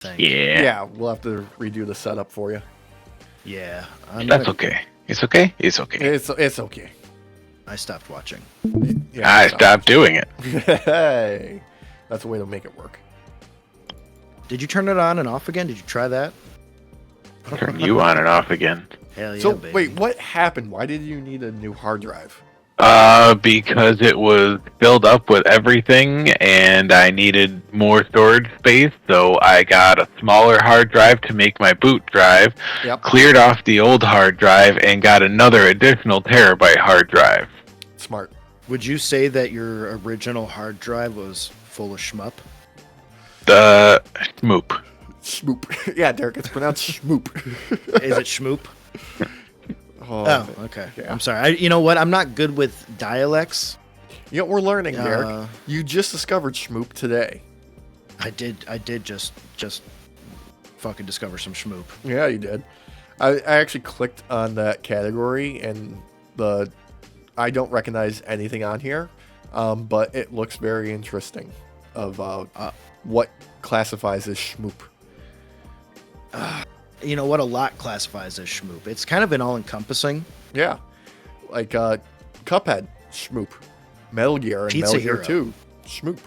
Think. Yeah. Yeah, we'll have to redo the setup for you. Yeah. That's okay. It's okay. It's okay. It's okay. I stopped watching. Yeah, I stopped doing it. Hey, that's a way to make it work. Did you turn it on and off again? Did you try that? Turn you on and off again. Hell yeah, So baby. wait, what happened? Why did you need a new hard drive? Because it was filled up with everything and I needed more storage space, so I got a smaller hard drive to make my boot drive, Yep. cleared off the old hard drive, and got another additional terabyte hard drive. Smart. Would you say that your original hard drive was full of shmup? The Smoop. Schmoop. Yeah, Derek, it's pronounced schmoop. Is it schmoop? Oh, Oh, okay. yeah. I'm sorry. You know what? I'm not good with dialects. You know, we're learning, Derek. Uh, You just discovered schmoop today. I did just fucking discover some schmoop. Yeah, you did. I actually clicked on that category, and I don't recognize anything on here, but it looks very interesting of what classifies as schmoop. You know what? A lot classifies as schmoop. It's kind of an all-encompassing. Yeah, like Cuphead, schmoop. Metal Gear and Pizza Metal Gear Hero. 2, schmoop.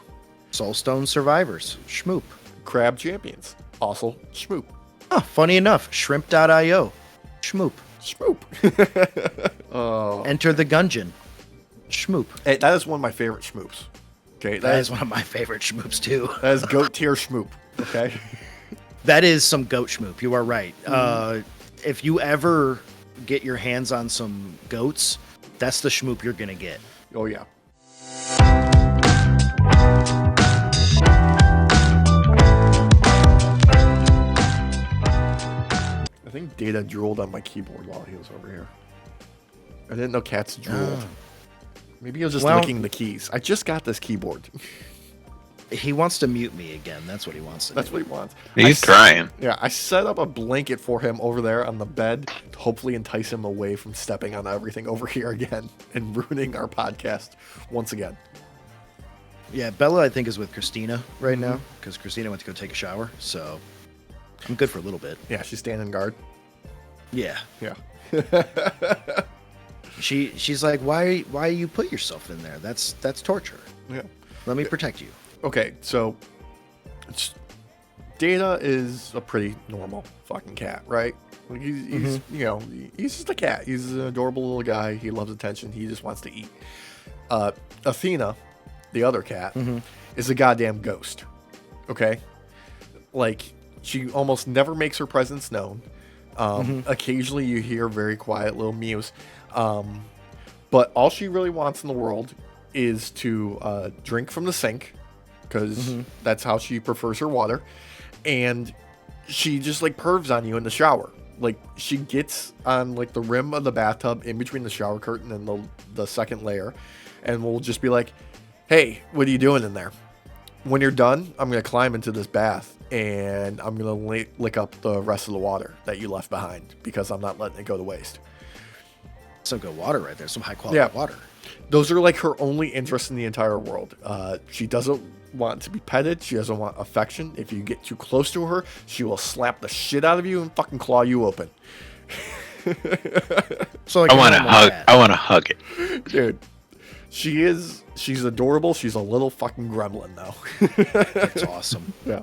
Soulstone Survivors, schmoop. Crab Champions, also schmoop. Oh, funny enough, Shrimp.io, schmoop. Schmoop. Oh, Enter the Gungeon, schmoop. hey, that is one of my favorite schmoops. Okay, That is one of my favorite schmoops too. that is goat tier schmoop. Okay. That is some goat schmoop. You are right. If you ever get your hands on some goats, that's the schmoop you're gonna get. Oh yeah. I think Data drooled on my keyboard while he was over here. I didn't know cats drooled. Oh. Maybe he was just Well- licking the keys. I just got this keyboard. He wants to mute me again. That's what he wants to That's do. what he wants. He's trying. Yeah, I set up a blanket for him over there on the bed to hopefully entice him away from stepping on everything over here again and ruining our podcast once again. Yeah, Bella, I think, is with Christina right Mm-hmm. now because Christina went to go take a shower. So I'm good for a little bit. Yeah, she's standing guard. Yeah, Yeah. she's like, why you put yourself in there? That's torture. Yeah. Let me protect you. Okay, so Data is a pretty normal fucking cat, right? Like he's you know, he's just a cat. He's an adorable little guy. He loves attention. He just wants to eat. Athena, the other cat, is a goddamn ghost. Okay? Like, she almost never makes her presence known. Occasionally you hear very quiet little mews. But all she really wants in the world is to drink from the sink, because that's how she prefers her water. And she just like pervs on you in the shower. Like, she gets on like the rim of the bathtub in between the shower curtain and the second layer, and will just be like, hey, what are you doing in there? When you're done, I'm going to climb into this bath and I'm going to lick up the rest of the water that you left behind, because I'm not letting it go to waste. Some good water right there. Some high quality Yeah. water. Those are like her only interests in the entire world. She doesn't want to be petted. She doesn't want affection. If you get too close to her, she will slap the shit out of you and fucking claw you open. So like I a want to normal hug. cat. I want to hug it. Dude, she's adorable. She's a little fucking gremlin though. That's awesome. Yeah.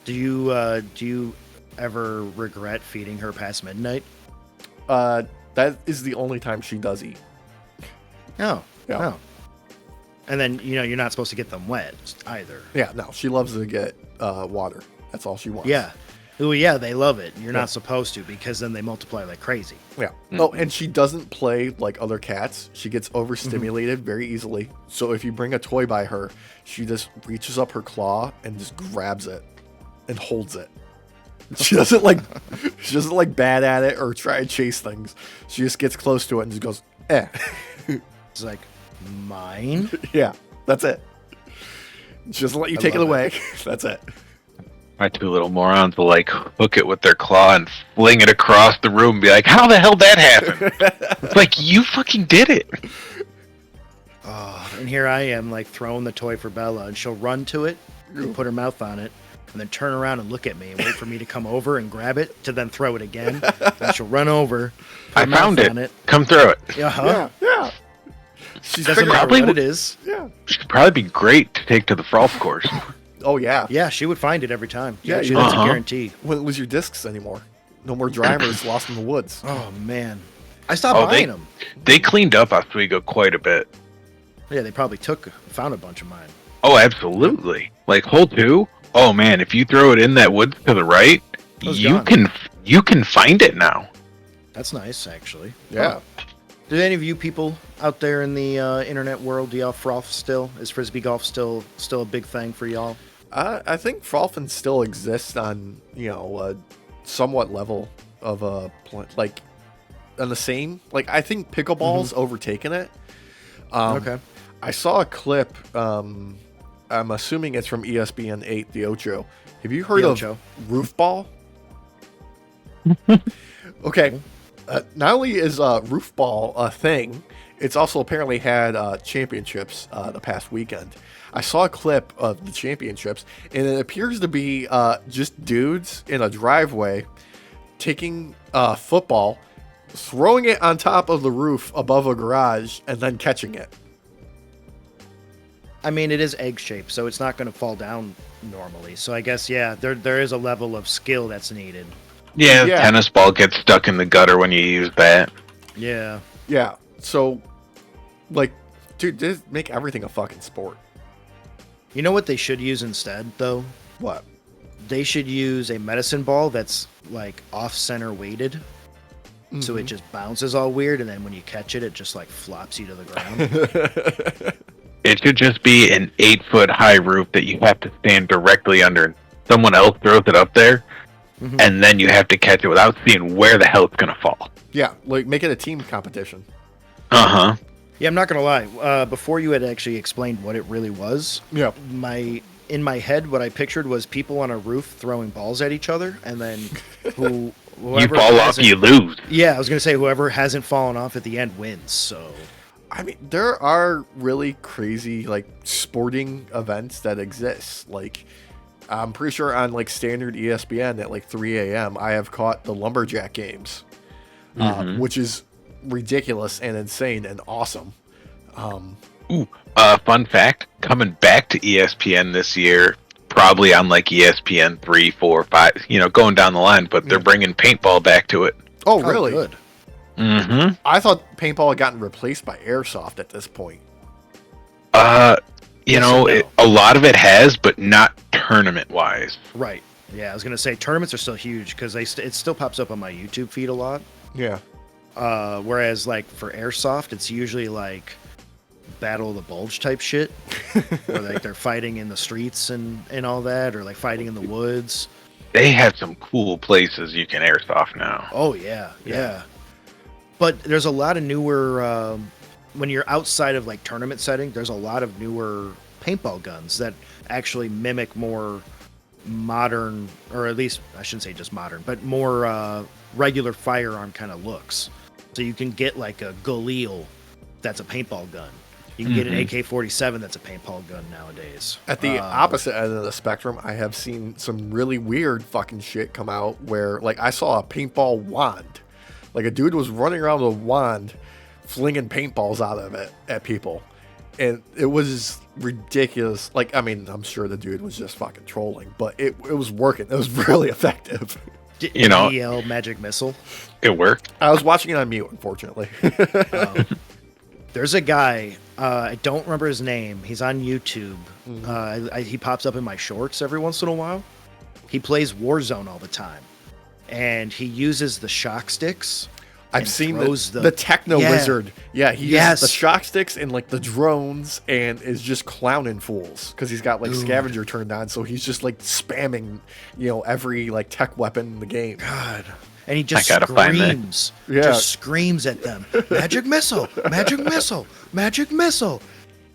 Do you ever regret feeding her past midnight? That is the only time she does eat. Oh. Yeah. Oh. And then, you're not supposed to get them wet either. Yeah, no, she loves to get water. That's all she wants. Yeah. Oh, yeah, they love it. You're not supposed to, because then they multiply like crazy. Yeah. Oh, and she doesn't play like other cats. She gets overstimulated very easily. So if you bring a toy by her, she just reaches up her claw and just grabs it and holds it. She doesn't like bat at it or try to chase things. She just gets close to it and just goes, eh. It's like, mine? Yeah, that's it. She doesn't let you take it love away. That's it. My two little morons will like hook it with their claw and fling it across the room and be like, how the hell that happened? It's like, you fucking did it. Oh, and here I am, like, throwing the toy for Bella, and she'll run to it and put her mouth on it, and then turn around and look at me and wait for me to come over and grab it to then throw it again. Then she'll run over. I found it. Come throw it. Yeah. She's Doesn't matter Probably what would- it is. Yeah. She'd probably be great to take to the Frolf course. Oh yeah. Yeah, she would find it every time. Yeah, That's you- a Uh-huh. guarantee. Wouldn't lose your discs anymore. No more drivers lost in the woods. Oh man, I stopped Oh, buying them. They cleaned up Oswego quite a bit. Yeah, they probably found a bunch of mine. Oh, absolutely. Like hole 2. Oh man, if you throw it in that woods to the right, It was you gone. can find it now. That's nice, actually. Yeah. Do any of you people out there in the internet world, do y'all frolf still? Is frisbee golf still a big thing for y'all? I think Frolfin still exists on, a somewhat level of like on the same. Like I think pickleball's overtaken it. Okay. I saw a clip. I'm assuming it's from ESPN 8, the Ocho. Have you heard The of Ocho. roof ball? Okay. Not only is roof ball a thing, it's also apparently had championships the past weekend. I saw a clip of the championships, and it appears to be just dudes in a driveway taking football, throwing it on top of the roof above a garage, and then catching it. I mean, it is egg shaped, so it's not going to fall down normally. So I guess, yeah, there is a level of skill that's needed. Yeah, Yeah. tennis ball gets stuck in the gutter when you use that. Yeah. Yeah. So, like, dude, just make everything a fucking sport. You know what they should use instead, though? What? They should use a medicine ball that's like off-center weighted, so it just bounces all weird, and then when you catch it, it just like flops you to the ground. It should just be an 8-foot high roof that you have to stand directly under. Someone else throws it up there, and then you have to catch it without seeing where the hell it's gonna fall. Yeah, like make it a team competition. Uh-huh. Yeah, I'm not gonna lie. Before you had actually explained what it really was, Yeah. in my head, what I pictured was people on a roof throwing balls at each other, and then You whoever fall off, hasn't- you lose. Yeah, I was gonna say whoever hasn't fallen off at the end wins. So I mean, there are really crazy like sporting events that exist. Like, I'm pretty sure on like standard ESPN at like 3 a.m. I have caught the lumberjack games, which is ridiculous and insane and awesome. Ooh, fun fact, coming back to ESPN this year, probably on like ESPN 3, 4, 5, going down the line, but they're bringing paintball back to it. Oh, really? good. Mm-hmm. I thought paintball had gotten replaced by airsoft at this point. A no. lot of it has, but not tournament-wise. Right. Yeah, I was gonna say tournaments are still huge because it still pops up on my YouTube feed a lot. Yeah. Whereas like for airsoft, it's usually like Battle of the Bulge type shit, where like they're fighting in the streets and all that, or like fighting in the woods. They have some cool places you can airsoft now. Oh yeah. But there's a lot of newer. When you're outside of like tournament setting, there's a lot of newer paintball guns that actually mimic more modern, or at least I shouldn't say just modern, but more regular firearm kind of looks. So you can get like a Galil that's a paintball gun. You can get an AK-47 that's a paintball gun nowadays. At the opposite end of the spectrum, I have seen some really weird fucking shit come out where, like, I saw a paintball wand. Like, a dude was running around with a wand, flinging paintballs out of it at people. And it was ridiculous. Like, I mean, I'm sure the dude was just fucking trolling, but it was working. It was really effective. Did You know- he yell magic missile? It worked. I was watching it on mute, unfortunately. There's a guy, I don't remember his name. He's on YouTube. He pops up in my shorts every once in a while. He plays Warzone all the time. And he uses the shock sticks. I've and seen throws the techno Yeah. wizard. Yeah, he Yes. uses the shock sticks and like the drones and is just clowning fools because he's got like scavenger turned on, so he's just like spamming, every like tech weapon in the game. God. And he just I gotta find that. screams. Yeah. Just screams at them. Magic missile! Magic missile! Magic missile!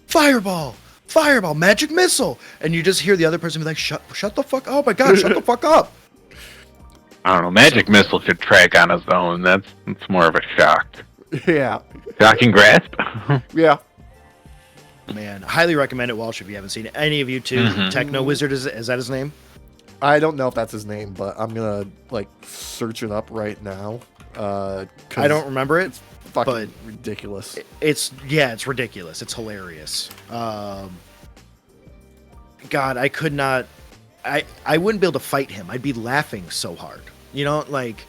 Fireball! Fireball! Magic missile! And you just hear the other person be like, shut the fuck up. Oh my god, shut the fuck up. I don't know. Magic Missile should track on his own. That's more of a shock. Yeah, Shocking grasp. yeah. Man, highly recommend it, Walsh, if you haven't seen it. Any of you two. Techno Wizard, is that his name? I don't know if that's his name, but I'm gonna like search it up right now. I don't remember it. Fucking but ridiculous. It's ridiculous. It's hilarious. God, I could not. I wouldn't be able to fight him. I'd be laughing so hard. You know, like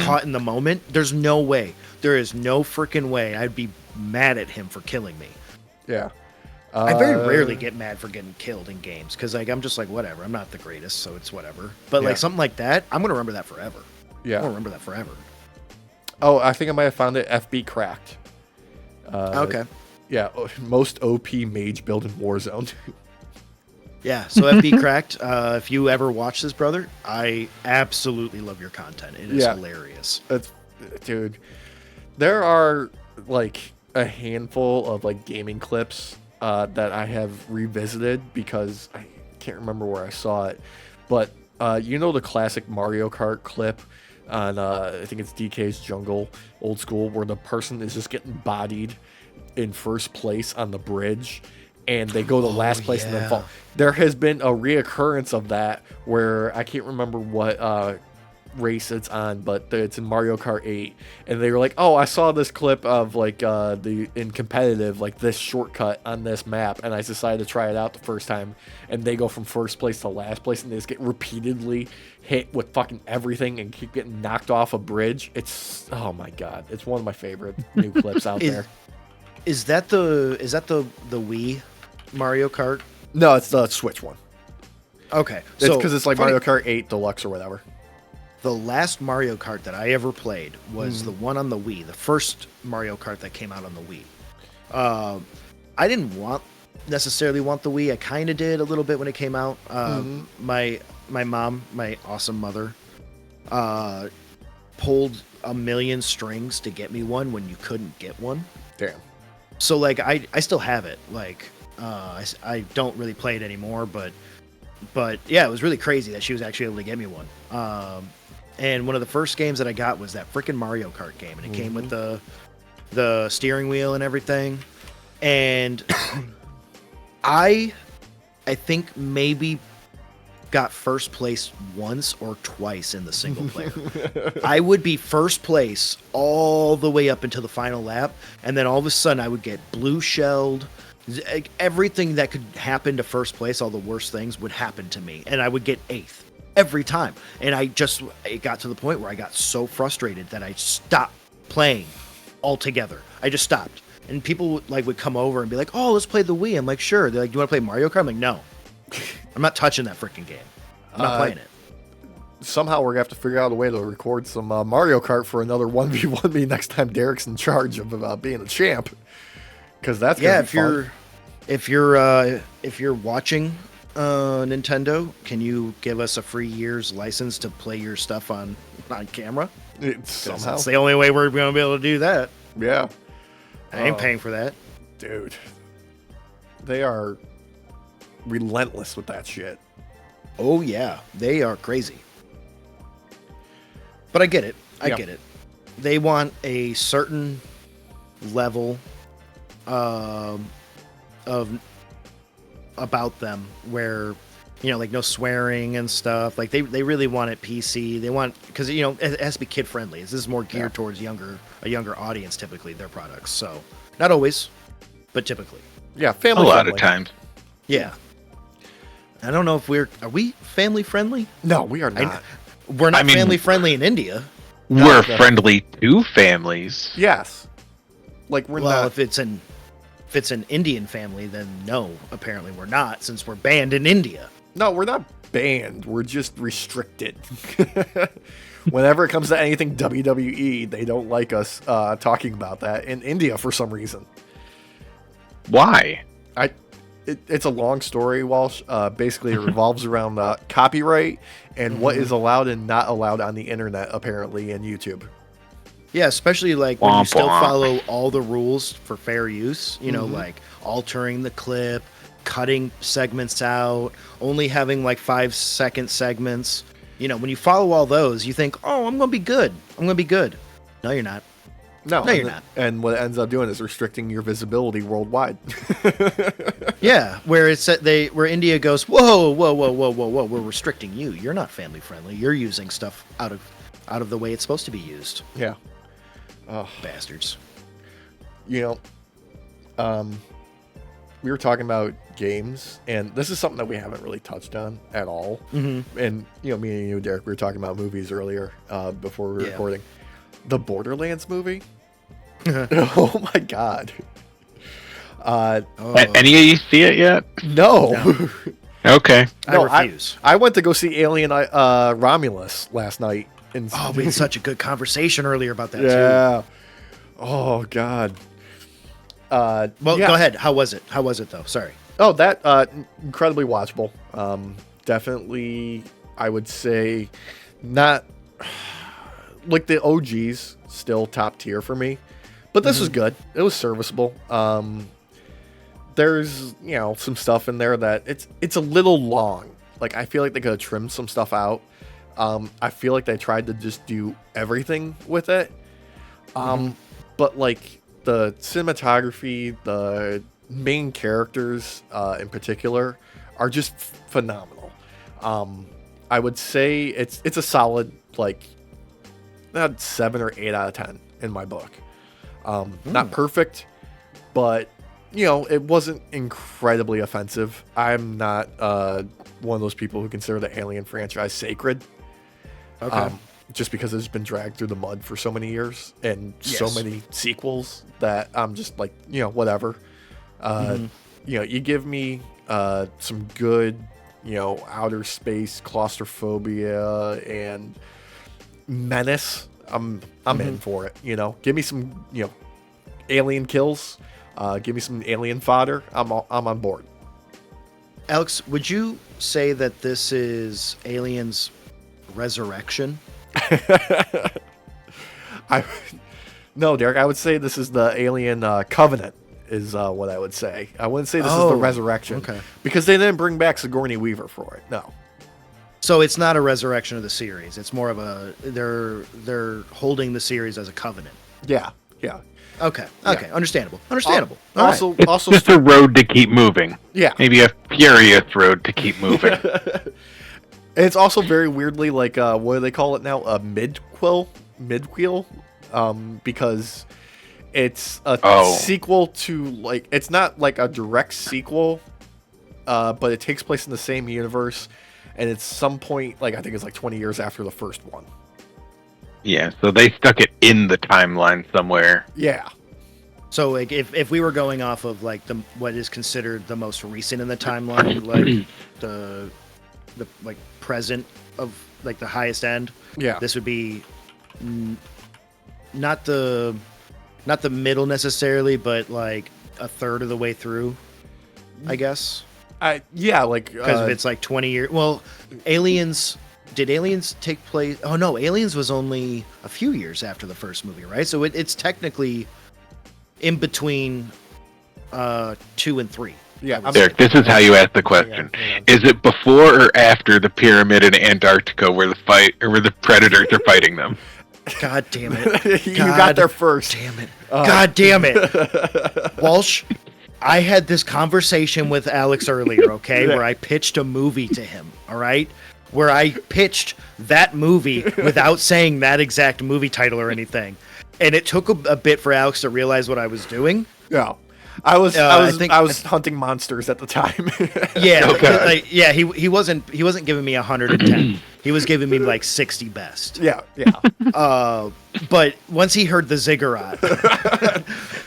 caught in the moment. There's no way. There is no freaking way I'd be mad at him for killing me. Yeah. I very rarely get mad for getting killed in games because like I'm just like whatever. I'm not the greatest, so it's whatever. But like something like that, I'm gonna remember that forever. Yeah. I'm gonna remember that forever. Oh, I think I might have found it. FB Cracked. Okay. Yeah, most OP mage build in Warzone. Yeah, so FB Cracked, if you ever watch this, brother, I absolutely love your content. It is hilarious. Dude, there are like a handful of like gaming clips that I have revisited because I can't remember where I saw it. But you know the classic Mario Kart clip on I think it's DK's Jungle, old school, where the person is just getting bodied in first place on the bridge and they go to last place and then fall. There has been a reoccurrence of that where I can't remember what race it's on, but it's in Mario Kart 8, and they were like, "Oh, I saw this clip of like in competitive like this shortcut on this map, and I decided to try it out the first time." And they go from first place to last place, and they just get repeatedly hit with fucking everything and keep getting knocked off a bridge. It's oh my god, it's one of my favorite new clips out there. Is that the Wii Mario Kart? No, it's the Switch one. Okay, it's because it's like Mario Kart 8 Deluxe or whatever. The last Mario Kart that I ever played was the one on the Wii, the first Mario Kart that came out on the Wii. I didn't necessarily want the Wii. I kind of did a little bit when it came out. My mom, my awesome mother, pulled a million strings to get me one when you couldn't get one. Damn. So like I still have it. Like I don't really play it anymore, but yeah, it was really crazy that she was actually able to get me one. And one of the first games that I got was that freaking Mario Kart game, and it came with the steering wheel and everything. And I think maybe got first place once or twice in the single player. I would be first place all the way up until the final lap, and then all of a sudden I would get blue shelled. Everything that could happen to first place, all the worst things would happen to me, and I would get 8th every time. And it got to the point where I got so frustrated that I stopped playing altogether. I just stopped. And people would come over and be like, "Oh, let's play the Wii." I'm like, "Sure." They're like, "Do you want to play Mario Kart?" I'm like, "No, I'm not touching that freaking game. I'm not playing it." Somehow we're gonna have to figure out a way to record some Mario Kart for another 1v1 me next time Derek's in charge of being a champ. Because that's gonna be fun. If you're watching Nintendo, can you give us a free year's license to play your stuff on camera? Somehow. That's the only way we're going to be able to do that. Yeah. I ain't paying for that. Dude. They are relentless with that shit. Oh, yeah. They are crazy. But I get it. I get it. They want a certain level of about them where like no swearing and stuff. Like they really want it PC. They want, because it has to be kid friendly. This is more geared towards a younger audience typically, their products. So not always, but typically. Yeah, family a lot friendly. of times. Yeah. I don't know if are we family friendly? No, we are not. We're not family friendly in India. We're friendly to families. Yes. Like we're not. If it's an Indian family, then no, apparently we're not, since we're banned in India. No, we're not banned. We're just restricted. Whenever it comes to anything WWE, they don't like us talking about that in India for some reason. Why? It's a long story, Walsh. Basically, it revolves around copyright and what is allowed and not allowed on the internet, apparently, and YouTube. Yeah, especially like when you still follow all the rules for fair use, like altering the clip, cutting segments out, only having like 5-second segments. When you follow all those, you think, "Oh, I'm going to be good. I'm going to be good." No, you're not. No, you're not. And what it ends up doing is restricting your visibility worldwide. Yeah, where India goes, whoa, whoa, whoa, whoa, whoa, whoa, we're restricting you. You're not family friendly. You're using stuff out of the way it's supposed to be used. Yeah. Bastards. You know, we were talking about games, and this is something that we haven't really touched on at all. Mm-hmm. And me and you, Derek, we were talking about movies earlier before we were recording. The Borderlands movie. Oh my god. Any of you see it yet? No. Okay. No, I refuse. I went to go see Alien Romulus last night. We had such a good conversation earlier about that too. Oh god. Well, go ahead. How was it? How was it though? Sorry. Oh, that incredibly watchable. Definitely, I would say, not like the OGs. Still top tier for me, but this was good. It was serviceable. There's some stuff in there that it's a little long. Like I feel like they could have trimmed some stuff out. I feel like they tried to just do everything with it. But like the cinematography, the main characters in particular are just phenomenal. I would say it's a solid like 7 or 8 out of 10 in my book. Not perfect, but it wasn't incredibly offensive. I'm not one of those people who consider the Alien franchise sacred. Okay. Just because it's been dragged through the mud for so many years and so many sequels that I'm just like, whatever. You give me some good, outer space claustrophobia and menace. I'm in for it. Give me some, alien kills. Give me some alien fodder. I'm on board. Alex, would you say that this is Aliens Resurrection? No, Derek. I would say this is the Alien Covenant. Is what I would say. I wouldn't say this is the Resurrection. Okay. Because they didn't bring back Sigourney Weaver for it. No. So it's not a resurrection of the series. It's more of they're holding the series as a covenant. Yeah. Yeah. Okay. Yeah. Understandable. Also, Just a road to keep moving. Yeah. Maybe a furious road to keep moving. And it's also very weirdly like what do they call it now? A midquel, because it's a sequel to like it's not like a direct sequel, but it takes place in the same universe, and it's some point like I think it's like 20 years after the first one. Yeah, so they stuck it in the timeline somewhere. Yeah. So like if we were going off of like what is considered the most recent in the timeline, like the like present of like the highest end, this would be not the middle necessarily, but like a third of the way through, I guess. Like because if it's like 20 years. Well, did Aliens take place? Oh no, Aliens was only a few years after the first movie, right? So it's technically in between 2 and 3. Yeah, Derek, this is how you ask the question: is it before or after the pyramid in Antarctica, where the predators are fighting them? God damn it! You got there first. Damn it! God damn it! Walsh, I had this conversation with Alex earlier, okay, where I pitched a movie to him. All right, where I pitched that movie without saying that exact movie title or anything, and it took a bit for Alex to realize what I was doing. Yeah. I was hunting monsters at the time. Yeah, okay. He wasn't giving me 110. He was giving me like 60 best. Yeah. But once he heard the ziggurat,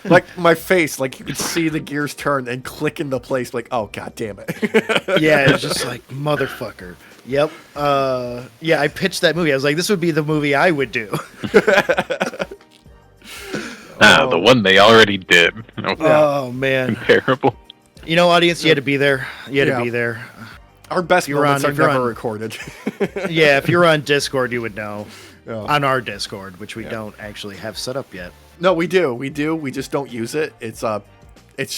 like my face, like you could see the gears turn and click into place. Like, oh god damn it. Yeah, it's just like motherfucker. Yep. I pitched that movie. I was like, this would be the movie I would do. The one they already did. Oh man, terrible. Audience, you had to be there. You had to be there. Our best moments are never recorded. Yeah, if you're on Discord, you would know. On our Discord, which we don't actually have set up yet. No, we do. We just don't use it. It's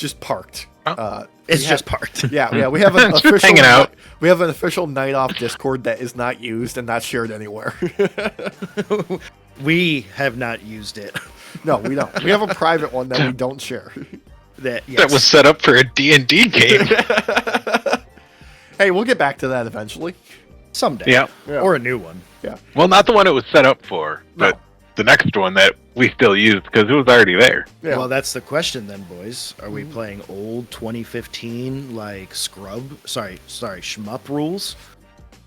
just parked. It's just parked. Yeah. We have an official hanging out. We have an official nightoff Discord that is not used and not shared anywhere. We have not used it. No, we don't. We have a private one that we don't share. That That was set up for a D&D game. Hey, we'll get back to that eventually. someday. Yeah. Or a new one. Yeah. Well, not the one it was set up for, but No. the next one that we still use because it was already there. Yeah. Well, that's the question then, boys. Are we playing old 2015 like shmup rules?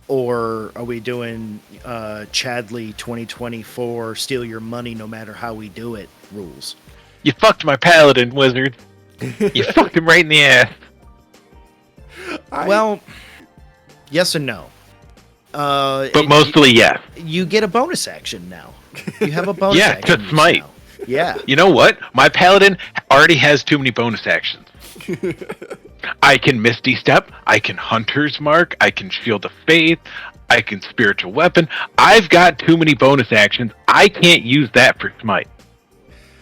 Or are we doing Chadley 2024 steal your money no matter how we do it rules? You fucked my paladin, wizard. You fucked him right in the ass. Well, yes and no. But mostly yes. You get a bonus action now. You have a bonus Yeah, action. to smite. now. Yeah. You know what? My paladin already has too many bonus actions. I can Misty Step, I can Hunter's Mark, I can Shield of Faith, I can Spiritual Weapon. I've got too many bonus actions. I can't use that for Smite.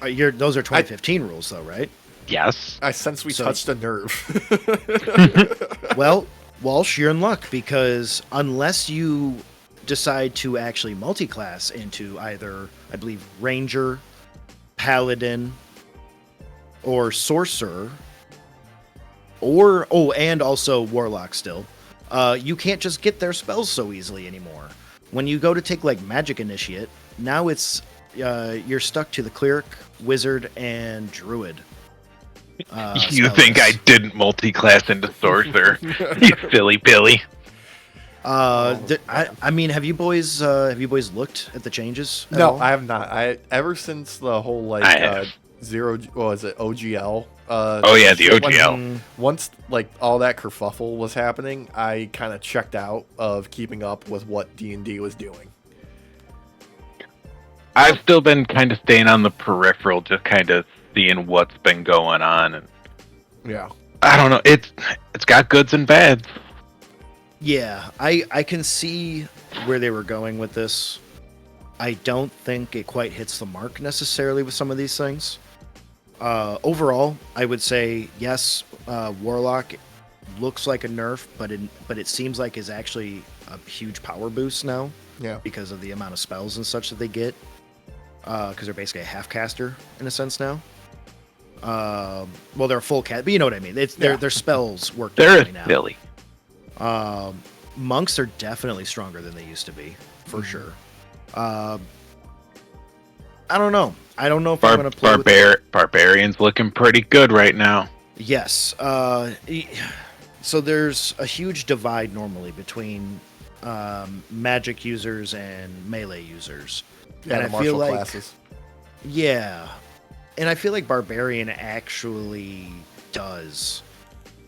Those are 2015 rules, though, right? Yes. I sense we touched a nerve. Well, Walsh, you're in luck because unless you decide to actually multi-class into either, I believe, Ranger, Paladin, or Sorcerer, and also Warlock still, you can't just get their spells so easily anymore. When you go to take like Magic Initiate, now it's you're stuck to the Cleric, Wizard, and Druid. You spell think I list. didn't multi-class into Sorcerer? You silly Billy. I mean, have you boys looked at the changes? at No, all? I have not. Ever since the whole like I have. zero, what was it, OGL? Oh yeah, the shit, OGL. Once like all that kerfuffle was happening, I kind of checked out of keeping up with what D&D was doing. I've still been kind of staying on the peripheral, just kind of seeing what's been going on, and Yeah. I don't know. It's got goods and bads. Yeah, I can see where they were going with this. I don't think it quite hits the mark necessarily with some of these things. Overall, I would say yes. Warlock looks like a nerf, but it seems like is actually a huge power boost now Yeah. because of the amount of spells and such that they get. Because they're basically a half caster in a sense now. Well, they're a full cast, but you know what I mean. Their spells work They're differently a now. silly. Monks are definitely stronger than they used to be, for sure. I don't know. I don't know if I'm going to play with Barbarian's looking pretty good right now. Yes. So there's a huge divide normally between magic users and melee users. Yeah, and the I martial feel like, classes. yeah. And I feel like Barbarian actually does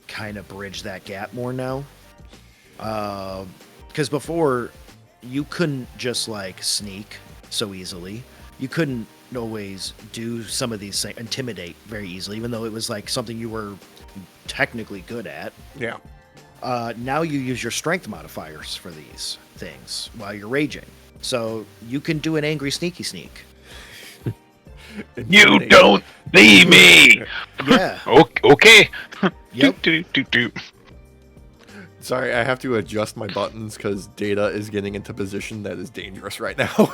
kind of bridge that gap more now. Because before, you couldn't just like sneak so easily. You couldn't always do some of these things, intimidate very easily, even though it was like something you were technically good at. Yeah. Now you use your strength modifiers for these things while you're raging. So you can do an angry sneaky sneak. You don't see me. Yeah. Okay. Yep. Doot. Sorry, I have to adjust my buttons because Data is getting into position that is dangerous right now.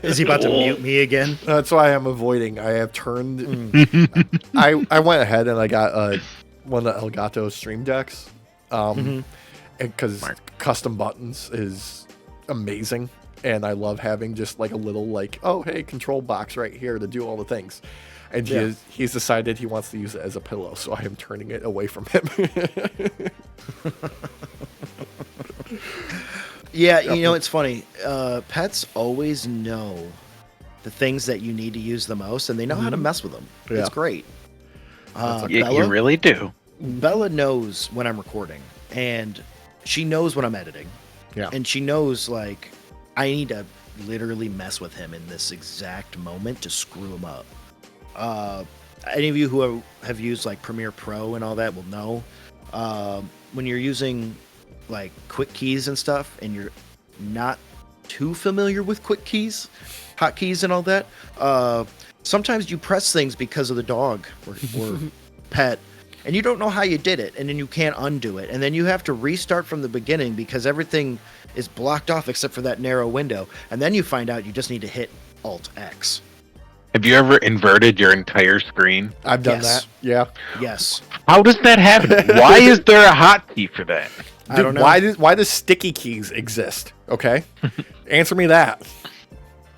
Is he about to mute me again? That's why I'm avoiding. I have turned. I went ahead and I got one of Elgato's stream decks, because custom buttons is amazing, and I love having just like a little like, oh hey, control box right here to do all the things. And he's decided he wants to use it as a pillow, so I am turning it away from him. Yeah, you know, it's funny. Pets always know the things that you need to use the most, and they know how to mess with them. Yeah. It's great. You Bella, really do. Bella knows when I'm recording, and she knows when I'm editing. Yeah. And she knows, like, I need to literally mess with him in this exact moment to screw him up. Any of you who have used, like, Premiere Pro and all that will know. When you're using like quick keys and stuff and you're not too familiar with quick keys, hotkeys and all that, sometimes you press things because of the dog or pet and you don't know how you did it, and then you can't undo it, and then you have to restart from the beginning because everything is blocked off except for that narrow window, and then you find out you just need to hit Alt X. Have you ever inverted your entire screen? I've done Yes. that. Yeah. Yes. How does that happen? Why is there a hotkey for that? I Dude, don't know. why does sticky keys exist? Okay. Answer me that.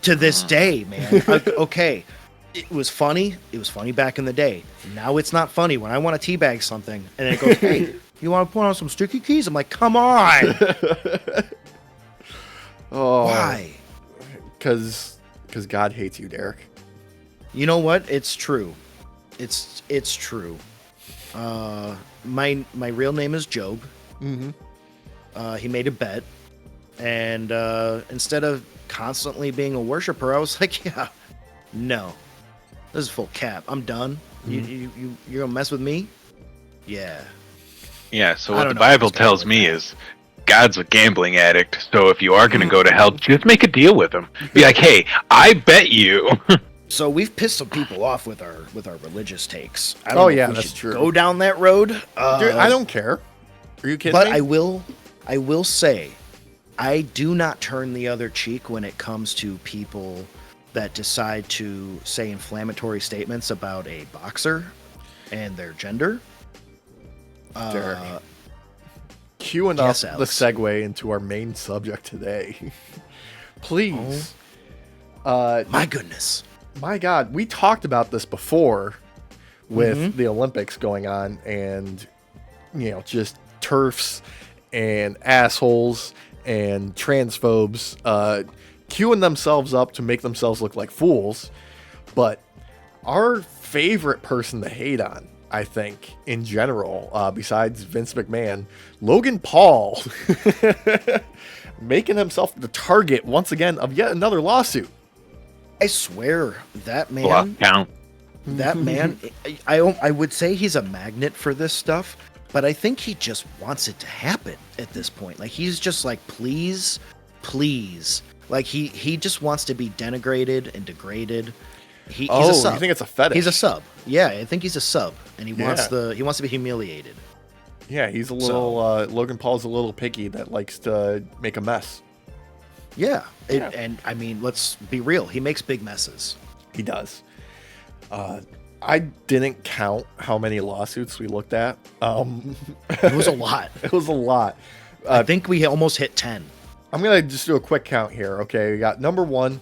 To this day, man. Okay. It was funny. It was funny back in the day. Now it's not funny when I want to teabag something and it goes, hey, you want to put on some sticky keys? I'm like, come on. Oh, Why? Because God hates you, Derek. You know what? It's true. It's true. My real name is Job. Mm-hmm. He made a bet, and instead of constantly being a worshiper, I was like, yeah, no, this is full cap. I'm done. You're gonna mess with me? Yeah. Yeah, so I what don't the know what's Bible going tells with me that. is God's a gambling addict, so if you are going to go to hell, just make a deal with him. Be like, hey, I bet you. So we've pissed some people off with our religious takes. I don't Oh, know if yeah, we that's should true. Go down that road. Dude, I don't care. Are you kidding But me? I will say, I do not turn the other cheek when it comes to people that decide to say inflammatory statements about a boxer and their gender. Derek. Queuing up Yes, the Alex. segue into our main subject today. Please. My goodness. My God, we talked about this before with the Olympics going on and, just turfs and assholes and transphobes queuing themselves up to make themselves look like fools. But our favorite person to hate on, I think, in general, besides Vince McMahon, Logan Paul, making himself the target once again of yet another lawsuit. I swear that Block man, count. I would say he's a magnet for this stuff, but I think he just wants it to happen at this point. Like he's just like, please. Like he just wants to be denigrated and degraded. He's a sub. You think it's a fetish? He's a sub. Yeah, I think he's a sub, and he wants Yeah. he wants to be humiliated. Yeah, he's a little, Logan Paul's a little picky that likes to make a mess. Yeah, Yeah. And I mean, let's be real. He makes big messes. He does. I didn't count how many lawsuits we looked at. It was a lot. It was a lot. I think we almost hit 10. I'm going to just do a quick count here. Okay, we got number one,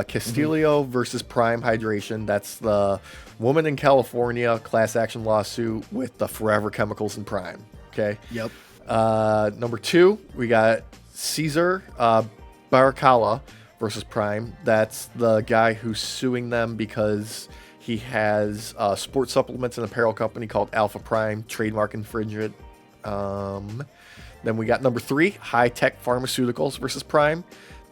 Castillo versus Prime Hydration. That's the woman in California class action lawsuit with the forever chemicals in Prime. Okay. Yep. Number two, we got Caesar Baracala versus Prime. That's the guy who's suing them because he has a sports supplements and apparel company called Alpha Prime, trademark infringement. Then we got number three, High Tech Pharmaceuticals versus Prime.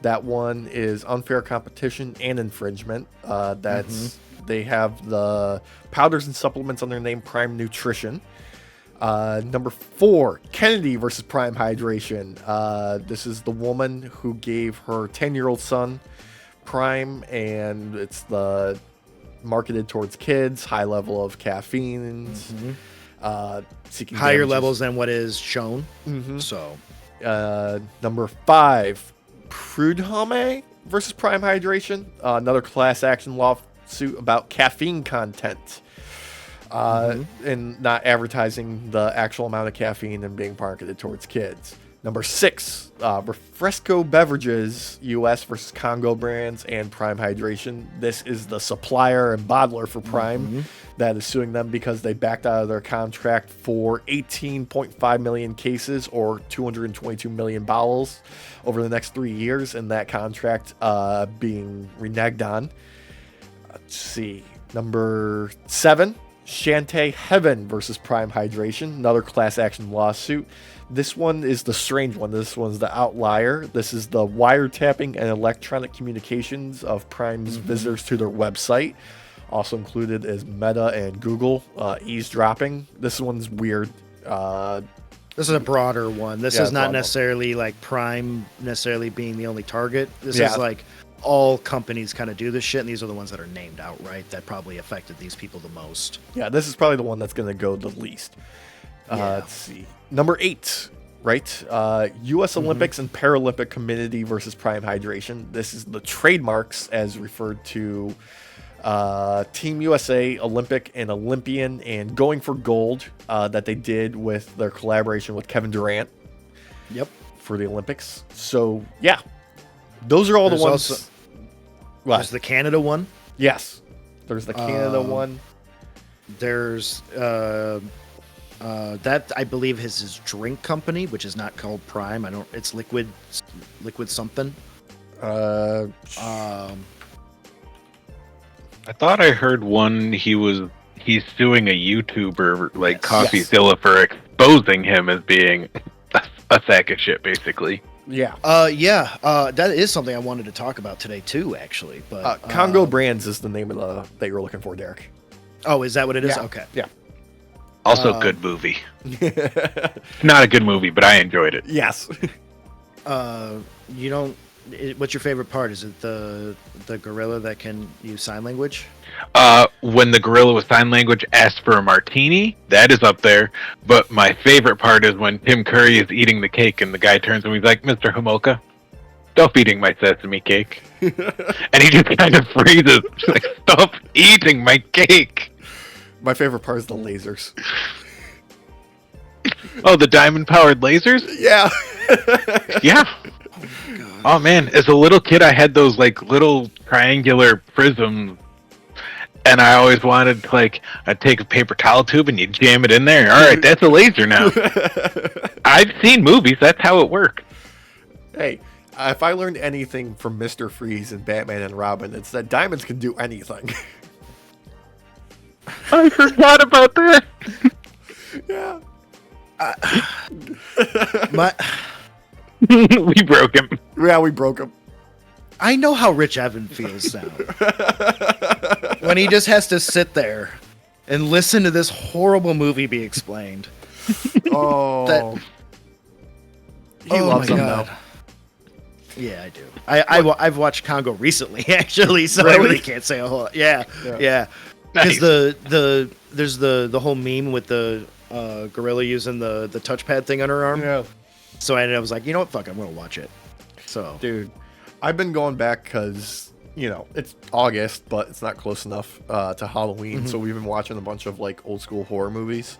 That one is unfair competition and infringement. They have the powders and supplements under the name Prime Nutrition. Number four, Kennedy versus Prime Hydration. This is the woman who gave her 10-year-old son Prime, and it's the marketed towards kids, high level of caffeine, seeking Higher damages. levels than what is shown. So, Number five, Prudhomme versus Prime Hydration. Another class action lawsuit about caffeine content. And not advertising the actual amount of caffeine and being marketed towards kids. Number six, Refresco Beverages US versus Congo Brands and Prime Hydration. This is the supplier and bottler for Prime that is suing them because they backed out of their contract for 18.5 million cases or 222 million bottles over the next 3 years, and that contract being reneged on. Let's see. Number seven, Shantae Heaven versus Prime Hydration, another class action lawsuit. This one is the strange one. This one's the outlier. This is the wiretapping and electronic communications of Prime's visitors to their website. Also included is Meta and Google eavesdropping. This one's weird. this is a broader one. This Yeah, is not broad one. necessarily like Prime necessarily being the only target. This Yeah. is like all companies kind of do this shit, and these are the ones that are named outright that probably affected these people the most. Yeah, this is probably the one that's going to go the least. Yeah. Let's see. Number eight, right? U.S. Olympics and Paralympic Committee versus Prime Hydration. This is the trademarks as referred to Team USA, Olympic and Olympian, and going for gold that they did with their collaboration with Kevin Durant Yep. for the Olympics. So, yeah. Those are all There's the ones. also- What? There's the Canada one. Yes. There's the Canada one. There's that I believe is his drink company, which is not called Prime. I don't. It's liquid something. Uh, I thought I heard one. He's suing a YouTuber like Yes. CoffeeZilla for exposing him as being a sack of shit, basically. yeah. That is something I wanted to talk about today too, actually. But Congo Brands is the name of the that you're looking for, Derek. Oh, is that what it is? Yeah. Okay. Yeah. Also, good movie. Not a good movie, but I enjoyed it. Yes. You don't. What's your favorite part? Is it the gorilla that can use sign language? When the gorilla with sign language asked for a martini, that is up there. But my favorite part is when Tim Curry is eating the cake and the guy turns to him, he's like, "Mr. Homolka, stop eating my sesame cake." And he just kind of freezes. He's like, "Stop eating my cake." My favorite part is the lasers. Oh, the diamond-powered lasers? Yeah. Yeah. Oh man, as a little kid, I had those like little triangular prisms, and I always wanted like I'd take a paper towel tube and you jam it in there. All right, that's a laser now. I've seen movies. That's how it works. Hey, if I learned anything from Mr. Freeze and Batman and Robin, it's that diamonds can do anything. I forgot about that. Yeah. We broke him. Yeah, we broke him. I know how Rich Evan feels now. When he just has to sit there and listen to this horrible movie be explained. Oh. That- He loves them now. Yeah, I do. I've watched Congo recently, actually, so I Really? really can't say a whole lot. Yeah. Nice. Because there's the whole meme with the gorilla using the touchpad thing on her arm. Yeah. So I was like, you know what? Fuck, I'm gonna watch it. So Dude, I've been going back because, it's August, but it's not close enough to Halloween. So we've been watching a bunch of like old school horror movies.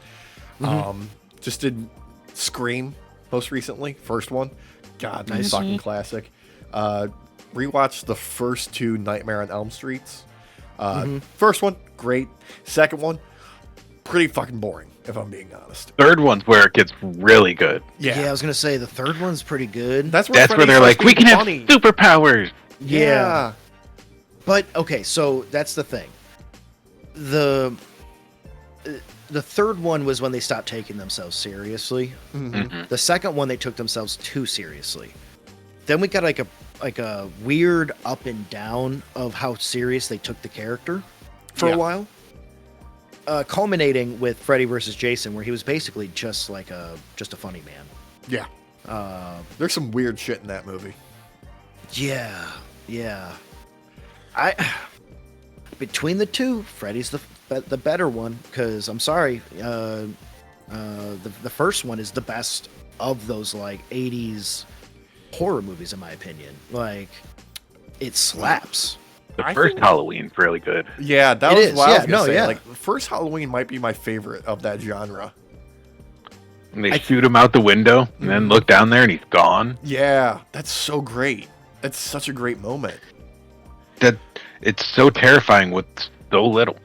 Just did Scream most recently, first one. God, Nice. fucking classic. Rewatched the first two Nightmare on Elm Streets. First one, great. Second one, pretty fucking boring, if I'm being honest. Third one's where it gets really good. yeah, I was gonna say the third one's pretty good. That's That's where Freddy they're like, starts we can being have funny. superpowers. Yeah. But okay, so that's the thing. The third one was when they stopped taking themselves seriously. The second one they took themselves too seriously. Then we got like a weird up and down of how serious they took the character for Yeah. a while. Culminating with Freddy versus Jason, where he was basically just a funny man. Yeah. There's some weird shit in that movie. Yeah. Between the two, Freddy's the better one, because I'm sorry, the first one is the best of those like 80s horror movies in my opinion. Like, it slaps. The first Halloween's really good. Yeah, that It was is, what I yeah, was gonna no, say. yeah. Like, the first Halloween might be my favorite of that genre. And they shoot him out the window and then look down there and he's gone. Yeah, that's so great. That's such a great moment. That it's so terrifying with so little.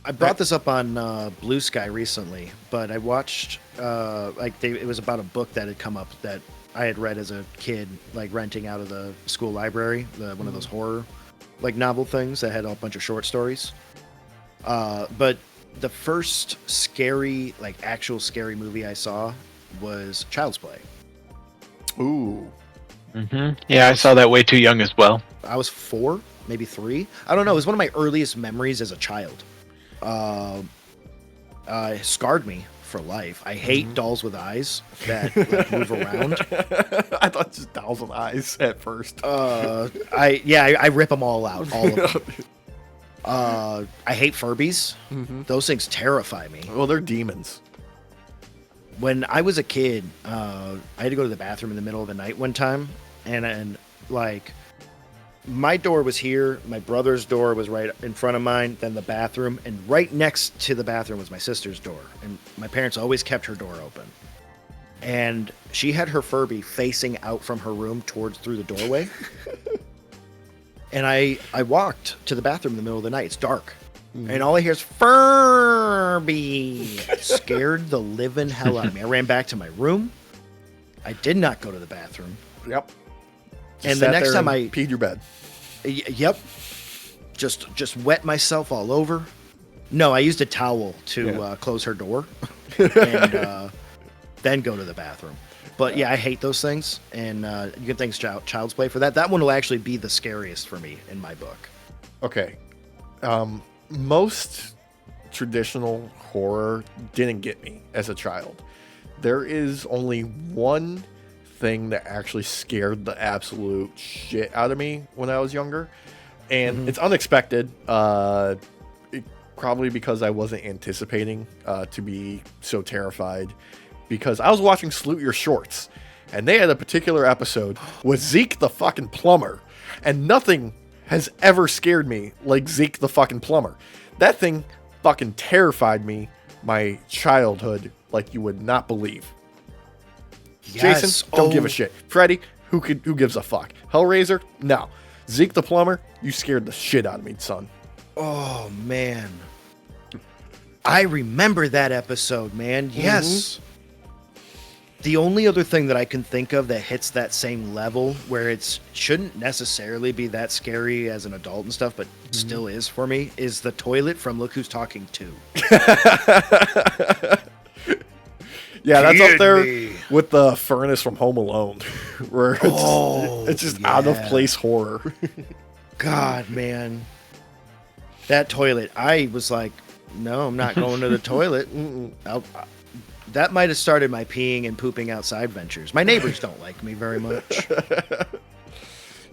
I brought this up on Blue Sky recently, but I watched it was about a book that had come up that I had read as a kid, like renting out of the school library, one of those horror like novel things that had a bunch of short stories. But the first scary, like actual scary movie I saw was Child's Play. Ooh. Yeah, I saw that way too young as well. I was 4, maybe 3. I don't know. It was one of my earliest memories as a child. It scarred me for life. I hate dolls with eyes that like, move around. I thought just dolls with eyes at first. I rip them all out, all of them. I hate Furbies. Those things terrify me. Well, they're demons. When I was a kid, I had to go to the bathroom in the middle of the night one time, and like my door was here. My brother's door was right in front of mine. Then the bathroom, and right next to the bathroom was my sister's door. And my parents always kept her door open. And she had her Furby facing out from her room through the doorway. And I walked to the bathroom in the middle of the night. It's dark. And all I hear is Furby. It scared the living hell out of me. I ran back to my room. I did not go to the bathroom. Yep. And the next time I peed your bed. Yep. Just wet myself all over. No, I used a towel to close her door and then go to the bathroom. But yeah, I hate those things, and you can thank Child's Play for that. That one will actually be the scariest for me in my book. Okay. Most traditional horror didn't get me as a child. There is only one thing that actually scared the absolute shit out of me when I was younger, and it's unexpected. Probably because I wasn't anticipating to be so terrified, because I was watching Salute Your Shorts, and they had a particular episode with Zeke the fucking plumber, and nothing has ever scared me like Zeke the fucking plumber. That thing fucking terrified me my childhood like you would not believe. Yes. Jason, don't give a shit. Freddy, who gives a fuck? Hellraiser, no. Zeke the plumber, you scared the shit out of me, son. Oh man, I remember that episode, man. Yes. The only other thing that I can think of that hits that same level, where it shouldn't necessarily be that scary as an adult and stuff, but still is for me, is the toilet from Look Who's Talking 2. Yeah, that's up there with the furnace from Home Alone, where it's just out of place horror. God, man. That toilet, I was like, no, I'm not going to the toilet. That might have started my peeing and pooping outside ventures. My neighbors don't like me very much.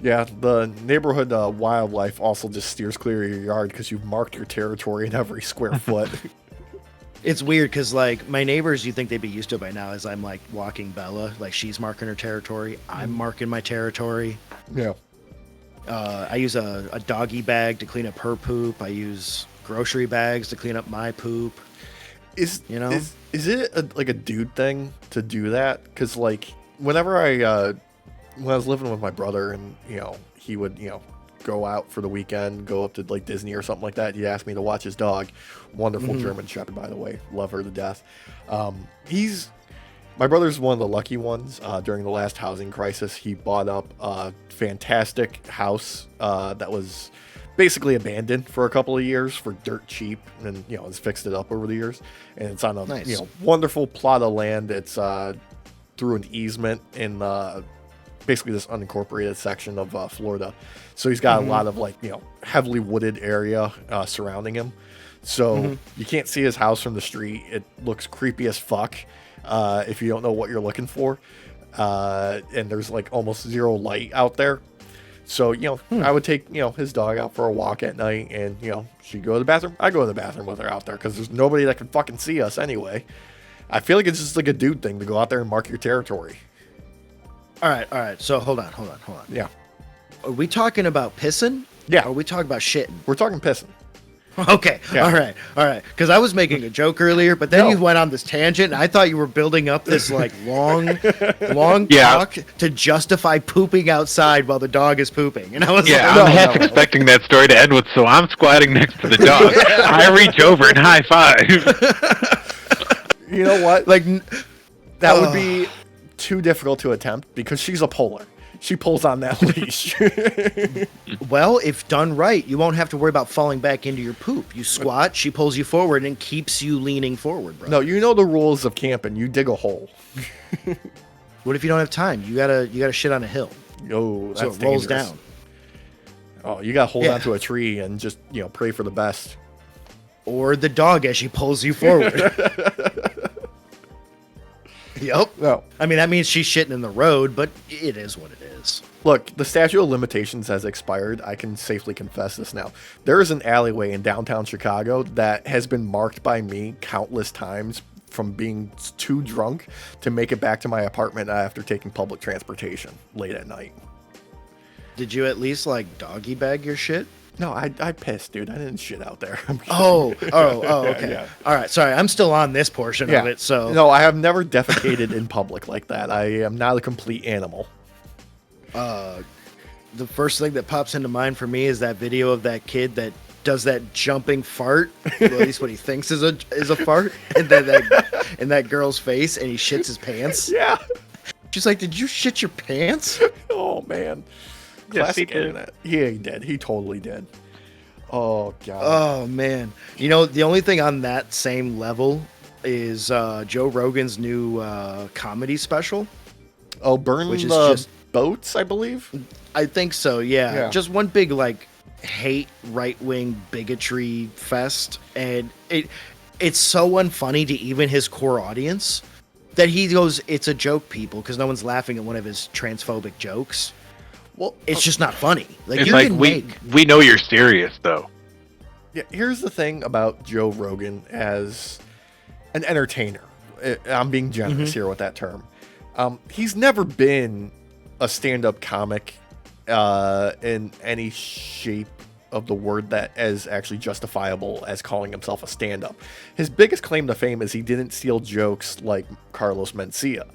Yeah, the neighborhood wildlife also just steers clear of your yard because you've marked your territory in every square foot. It's weird because, like, my neighbors, you think they'd be used to it by now, as I'm, like, walking Bella. Like, she's marking her territory. I'm marking my territory. Yeah. I use a doggy bag to clean up her poop. I use grocery bags to clean up my poop. Is it like a dude thing to do that? Because, like, whenever when I was living with my brother, and he would go out for the weekend, go up to like Disney or something like that, he'd ask me to watch his dog. Wonderful German Shepherd, by the way, love her to death. My brother's one of the lucky ones. During the last housing crisis, he bought up a fantastic house that was basically abandoned for a couple of years for dirt cheap, and has fixed it up over the years. And it's on a wonderful plot of land. It's through an easement in basically this unincorporated section of Florida. So he's got a lot of heavily wooded area surrounding him. So you can't see his house from the street. It looks creepy as fuck if you don't know what you're looking for. And there's like almost zero light out there. So, I would take, his dog out for a walk at night, and, she'd go to the bathroom. I go to the bathroom with her out there because there's nobody that can fucking see us anyway. I feel like it's just like a dude thing to go out there and mark your territory. All right. So hold on. Yeah. Are we talking about pissing? Yeah. Or are we talking about shitting? We're talking pissing. Okay. Yeah. All right. Because I was making a joke earlier, but then you went on this tangent, and I thought you were building up this like long talk to justify pooping outside while the dog is pooping, and I was I'm half expecting that story to end with, so I'm squatting next to the dog. I reach over and high five. You know what? Like that would be too difficult to attempt because she's a polar. She pulls on that leash. Well, if done right, you won't have to worry about falling back into your poop. You squat, she pulls you forward and keeps you leaning forward, bro. No, you know the rules of camping. You dig a hole. What if you don't have time? You gotta shit on a hill. Oh, that's so it rolls dangerous. down. Oh, you gotta hold onto a tree and just pray for the best. Or the dog as she pulls you forward. Yep. No. I mean, that means she's shitting in the road, but it is what it is. Look, the statute of limitations has expired. I can safely confess this now. There is an alleyway in downtown Chicago that has been marked by me countless times from being too drunk to make it back to my apartment after taking public transportation late at night. Did you at least like doggy bag your shit? No, I pissed, dude. I didn't shit out there. Okay. Yeah. All right, sorry. I'm still on this portion of it, so No, I have never defecated in public like that. I am not a complete animal. the first thing that pops into mind for me is that video of that kid that does that jumping fart, well, at least what he thinks is a fart, and then in that girl's face, and he shits his pants. Yeah. She's like, "Did you shit your pants?" Oh man. Yes, he Classic did. internet. Yeah, he did. He totally did. Oh god. Oh man, you know the only thing on that same level is Joe Rogan's new comedy special. Oh, burn which is the just- boats, I believe. I think so. Yeah, Yeah. just one big like hate right wing bigotry fest, and it's so unfunny to even his core audience that he goes, "It's a joke, people," because no one's laughing at one of his transphobic jokes. Well, It's just not funny. Like It's you like can we make. we know you're serious though. yeah, here's the thing about Joe Rogan as an entertainer. I'm being generous here with that term. He's never been a stand-up comic in any shape of the word that is actually justifiable as calling himself a stand-up. His biggest claim to fame is he didn't steal jokes like Carlos Mencia.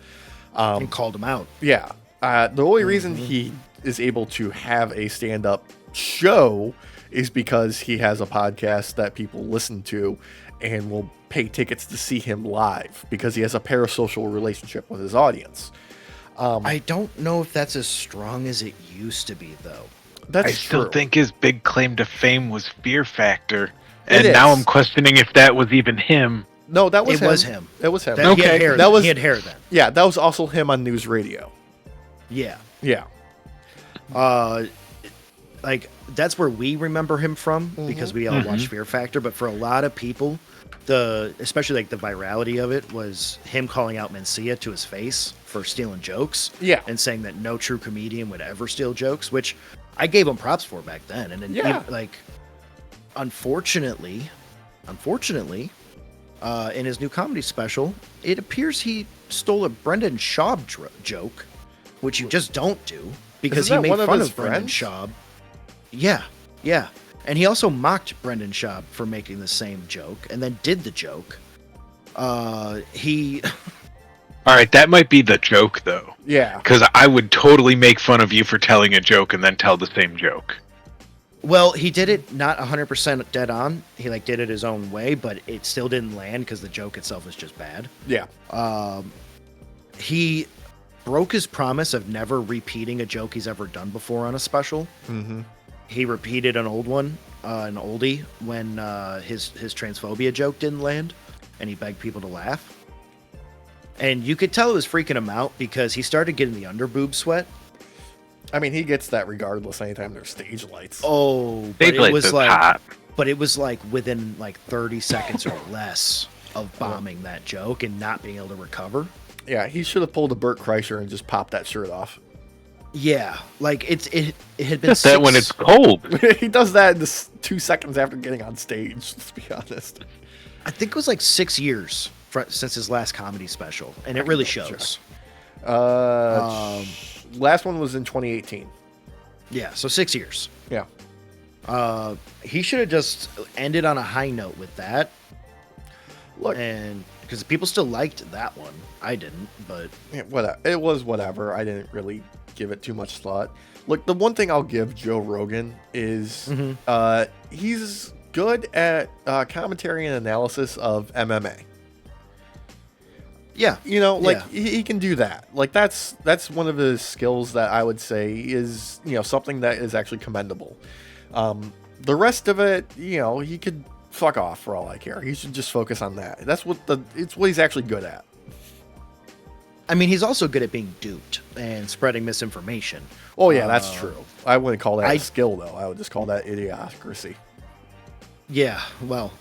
And called him out. Yeah. The only reason he is able to have a stand-up show is because he has a podcast that people listen to and will pay tickets to see him live because he has a parasocial relationship with his audience. I don't know if that's as strong as it used to be, though. That's I still true. think his big claim to fame was Fear Factor. It And now is. I'm questioning if that was even him. No, that was It him. was him. It was him. He had Okay, hair. that was- He had hair then. Yeah, that was also him on news radio. Yeah. Yeah. Like that's where we remember him from because we all Mm-hmm. watched Fear Factor. But for a lot of people, especially like the virality of it was him calling out Mencia to his face for stealing jokes. Yeah. And saying that no true comedian would ever steal jokes, which I gave him props for back then. And then, Yeah. like, unfortunately, in his new comedy special, it appears he stole a Brendan Schaub joke, which you just don't do because Isn't he that made one of fun his of Brendan friends? Schaub. Yeah. And he also mocked Brendan Schaub for making the same joke and then did the joke. He All right, that might be the joke though. Yeah. Because I would totally make fun of you for telling a joke and then tell the same joke. well, he did it not 100% dead on. He like did it his own way, but it still didn't land because the joke itself was just bad. Yeah. He broke his promise of never repeating a joke he's ever done before on a special. Mm-hmm. He repeated an old one, an oldie, when his transphobia joke didn't land, and he begged people to laugh. And you could tell it was freaking him out because he started getting the underboob sweat. I mean, he gets that regardless anytime there's stage lights. Oh, but Stage it lights was is like, hot. but it was like within like 30 seconds or less of bombing that joke and not being able to recover. Yeah, he should have pulled a Burt Kreischer and just popped that shirt off. Yeah, like it had been Just that when six- it's cold. He does that in the 2 seconds after getting on stage, let's be honest. I think it was like 6 years since his last comedy special, and it really shows. Last one was in 2018. Yeah, so 6 years. Yeah. He should have just ended on a high note with that, Look, and because people still liked that one, I didn't, but whatever. It was whatever. I didn't really give it too much thought. Look, the one thing I'll give Joe Rogan is he's good at commentary and analysis of MMA. yeah, You know, like Yeah. he can do that. Like that's one of his skills that I would say is, you know, something that is actually commendable. The rest of it, you know, he could fuck off for all I care. He should just focus on that. It's what he's actually good at. I mean, he's also good at being duped and spreading misinformation. Oh yeah, that's true. I wouldn't call that I- a skill though. I would just call that idiocracy. Yeah, well,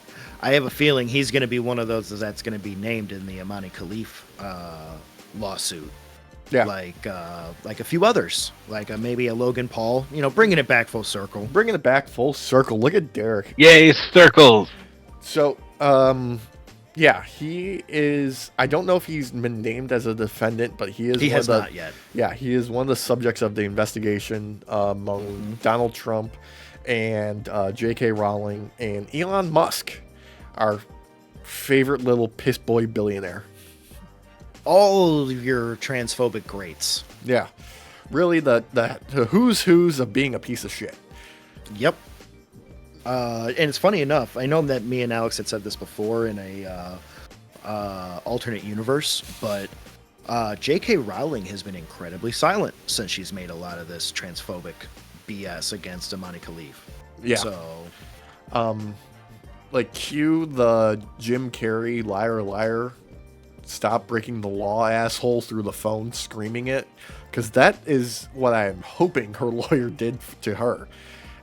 I have a feeling he's going to be one of those that's going to be named in the Amani Khalif lawsuit. Yeah. Like a few others, like maybe a Logan Paul. You know, bringing it back full circle. Bringing it back full circle. Look at Derek. Yay, circles. So, Yeah, he is. I don't know if he's been named as a defendant, but he is. He one has of the, not yet. Yeah, he is one of the subjects of the investigation among Donald Trump and J.K. Rowling and Elon Musk, our favorite little piss boy billionaire. All of your transphobic greats. Yeah, really the who's of being a piece of shit. Yep. And it's funny enough, I know that me and Alex had said this before in a alternate universe, but J.K. Rowling has been incredibly silent since she's made a lot of this transphobic BS against Amani Khalif. Yeah. So, like cue the Jim Carrey liar liar, stop breaking the law asshole through the phone screaming it, because that is what I'm hoping her lawyer did to her.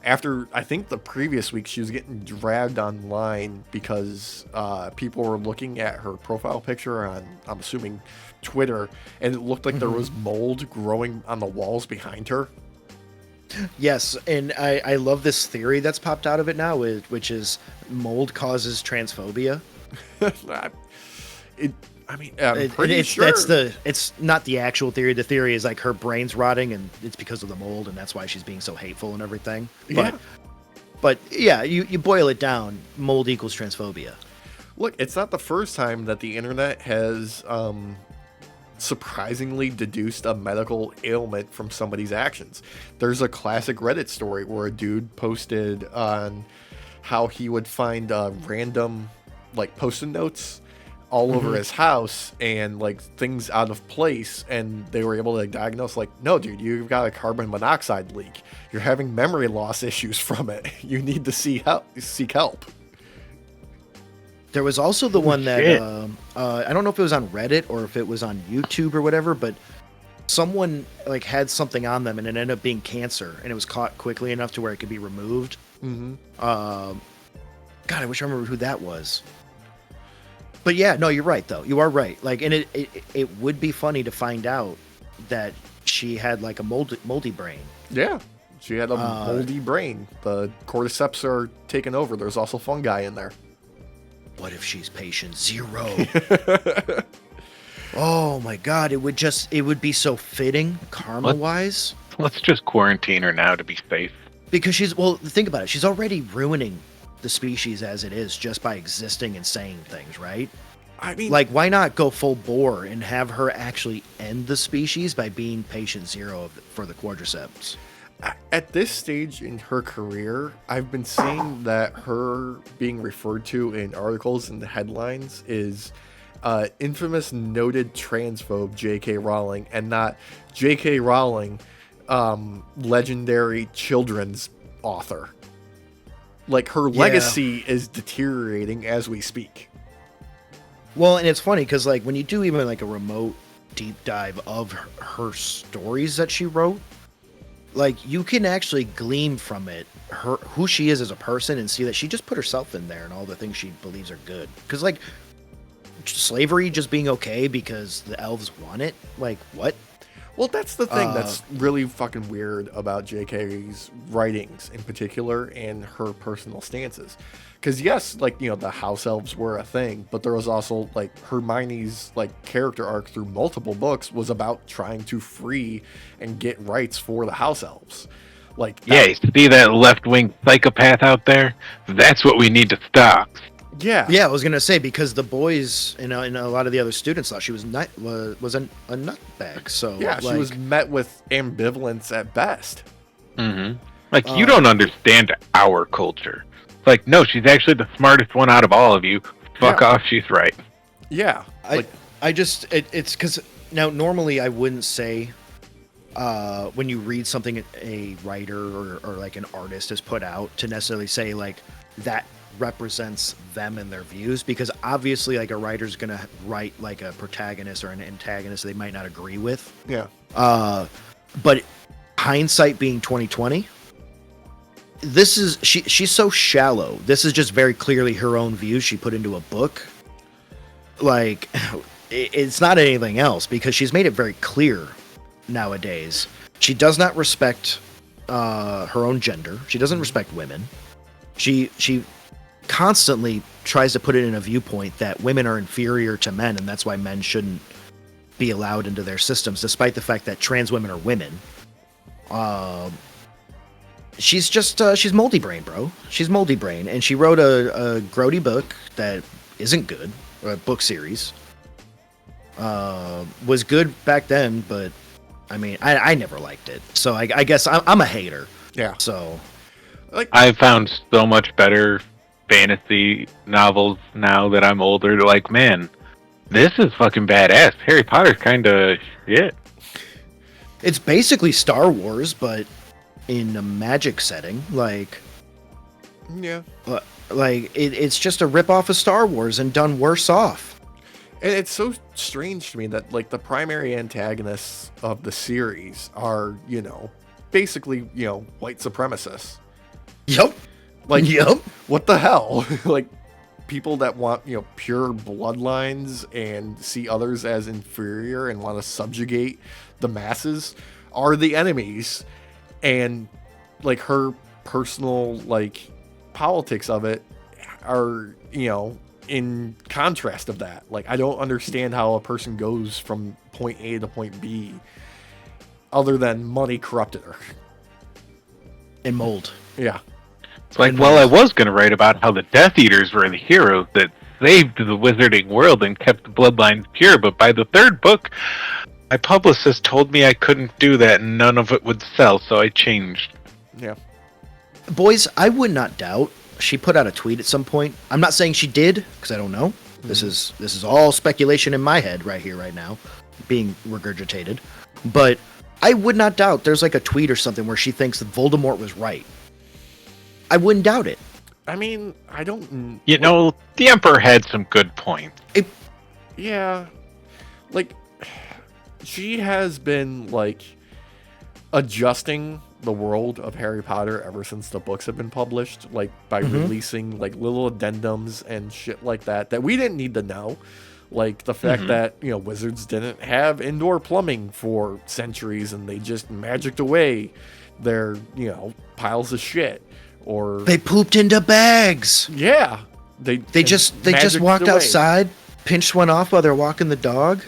After, I think the previous week, she was getting dragged online because people were looking at her profile picture on, I'm assuming, Twitter, and it looked like there was mold growing on the walls behind her. yes, and I love this theory that's popped out of it now, which is mold causes transphobia. I'm pretty sure. It's not the actual theory. The theory is like her brain's rotting and it's because of the mold, and that's why she's being so hateful and everything. Yeah. But yeah, you boil it down, mold equals transphobia. Look, it's not the first time that the internet has surprisingly deduced a medical ailment from somebody's actions. There's a classic Reddit story where a dude posted on how he would find random like post-it notes all over his house and like things out of place, and they were able to diagnose like, no dude, you've got a carbon monoxide leak, you're having memory loss issues from it, you need to seek help. There was also the one that I don't know if it was on Reddit or if it was on YouTube or whatever, but someone like had something on them and it ended up being cancer, and it was caught quickly enough to where it could be removed. God, I wish I remember who that was. But yeah, no, you're right though. You are right. Like, and it would be funny to find out that she had like a moldy brain. Yeah, she had a moldy brain. The cordyceps are taking over. There's also fungi in there. What if she's patient zero? Oh my God, it would be so fitting karma wise. Let's just quarantine her now to be safe. Because think about it. She's already ruining the species as it is just by existing and saying things, right? I mean, like, why not go full bore and have her actually end the species by being patient zero for the quadriceps? At this stage in her career, I've been seeing that her being referred to in articles and the headlines is infamous noted transphobe J.K. Rowling, and not J.K. Rowling, legendary children's author. Like, her legacy is deteriorating as we speak. Well, and it's funny because, like, when you do even like a remote deep dive of her stories that she wrote, like, you can actually glean from it who she is as a person and see that she just put herself in there and all the things she believes are good. Because, like, slavery just being okay because the elves want it, like, what? Well, that's the thing that's really fucking weird about JK's writings in particular and her personal stances. Because yes, like, you know, the house elves were a thing, but there was also like Hermione's like character arc through multiple books was about trying to free and get rights for the house elves. Like, yeah, you see that left-wing psychopath out there? That's what we need to stop. Yeah, I was gonna say, because the boys and a lot of the other students thought she was a nutbag. So yeah, like, she was met with ambivalence at best. Mm-hmm. Like, you don't understand our culture. Like, no, she's actually the smartest one out of all of you. Fuck off, she's right. Yeah, it's because now normally I wouldn't say when you read something a writer or like an artist has put out to necessarily say like that represents them and their views, because obviously like a writer's gonna write like a protagonist or an antagonist they might not agree with. Yeah. But hindsight being 2020, this is she's so shallow. This is just very clearly her own views she put into a book. Like, it's not anything else, because she's made it very clear nowadays. She does not respect her own gender. She doesn't respect women. She constantly tries to put it in a viewpoint that women are inferior to men, and that's why men shouldn't be allowed into their systems, despite the fact that trans women are women. She's just she's moldy brain, bro. She's moldy brain, and she wrote a grody book that isn't good, or a book series. Was good back then, but I mean, I never liked it. So I guess I'm a hater. Yeah. So I found so much better fantasy novels now that I'm older. Like, man, this is fucking badass. Harry Potter's kind of shit. it's basically Star Wars, but in a magic setting. Like, Yeah. It's just a ripoff of Star Wars and done worse off. And it's so strange to me that, like, the primary antagonists of the series are, basically, white supremacists. Yep. Like, Yep. what the hell? Like, people that want, pure bloodlines and see others as inferior and want to subjugate the masses are the enemies. And, like, her personal, like, politics of it are, in contrast of that. Like, I don't understand how a person goes from point A to point B other than money corrupted her. And mold. Yeah. It's like, well, I was going to write about how the Death Eaters were the heroes that saved the wizarding world and kept the bloodlines pure, but by the third book, my publicist told me I couldn't do that and none of it would sell, so I changed. Yeah. Boys, I would not doubt she put out a tweet at some point. I'm not saying she did, because I don't know. This is all speculation in my head right here, right now, being regurgitated. But I would not doubt there's like a tweet or something where she thinks that Voldemort was right. I wouldn't doubt it. I mean, I don't... The Emperor had some good points. Yeah. Like, she has been, like, adjusting the world of Harry Potter ever since the books have been published, like, by releasing, like, little addendums and shit like that we didn't need to know. Like, the fact that, wizards didn't have indoor plumbing for centuries and they just magicked away their, piles of shit. Or they pooped into bags. Yeah. They just walked away. outside, pinched one off while they're walking the dog.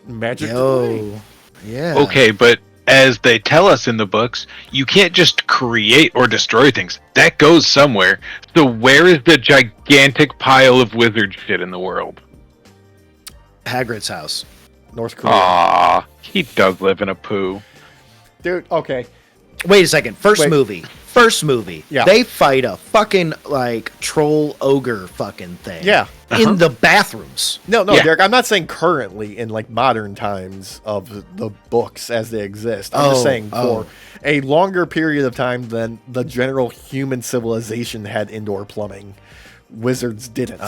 Magicked away. Yeah. Okay, but as they tell us in the books, you can't just create or destroy things. That goes somewhere. So where is the gigantic pile of wizard shit in the world? Hagrid's house. North Korea. Aww, he does live in a poo. Dude, okay. Wait a second. First movie. Yeah. They fight a fucking, like, troll ogre fucking thing. Yeah. In the bathrooms. No, Yeah. Derek, I'm not saying currently in, like, modern times of the books as they exist. I'm just saying for a longer period of time than the general human civilization had indoor plumbing. Wizards didn't.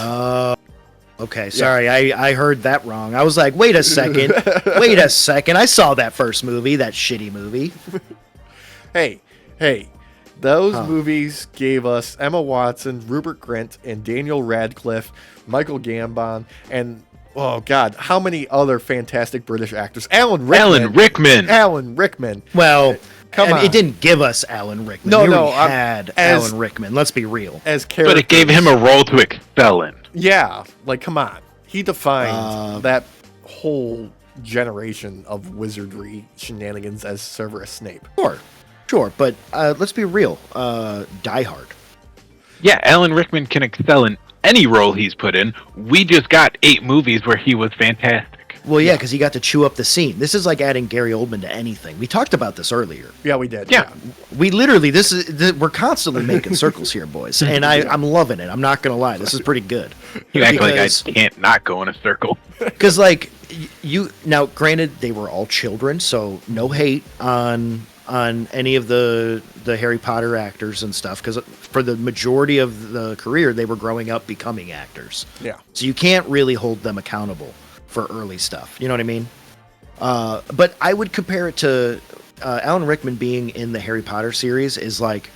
Okay, sorry. I heard that wrong. I was like, wait a second. Wait a second. I saw that first movie, that shitty movie. Hey. Those movies gave us Emma Watson, Rupert Grint, and Daniel Radcliffe, Michael Gambon, and, oh, God, how many other fantastic British actors? Alan Rickman. Well, Come on. It didn't give us Alan Rickman. No, we no, already had as- Alan Rickman. Let's be real. As characters. But it gave him a role to excel in. Yeah, like, come on. He defined that whole generation of wizardry shenanigans as Severus Snape. Sure, but let's be real. Die Hard. Yeah, Alan Rickman can excel in any role he's put in. We just got 8 movies where he was fantastic. Well, yeah, because he got to chew up the scene. This is like adding Gary Oldman to anything. We talked about this earlier. Yeah, we did. Yeah. We literally, we're constantly making circles here, boys, and I'm loving it. I'm not gonna lie, this is pretty good. You act like I can't not go in a circle. Because, like, now, granted, they were all children, so no hate on any of the Harry Potter actors and stuff, because for the majority of the career, they were growing up becoming actors. Yeah. So you can't really hold them accountable for early stuff. You know what I mean? But I would compare it to Alan Rickman being in the Harry Potter series is like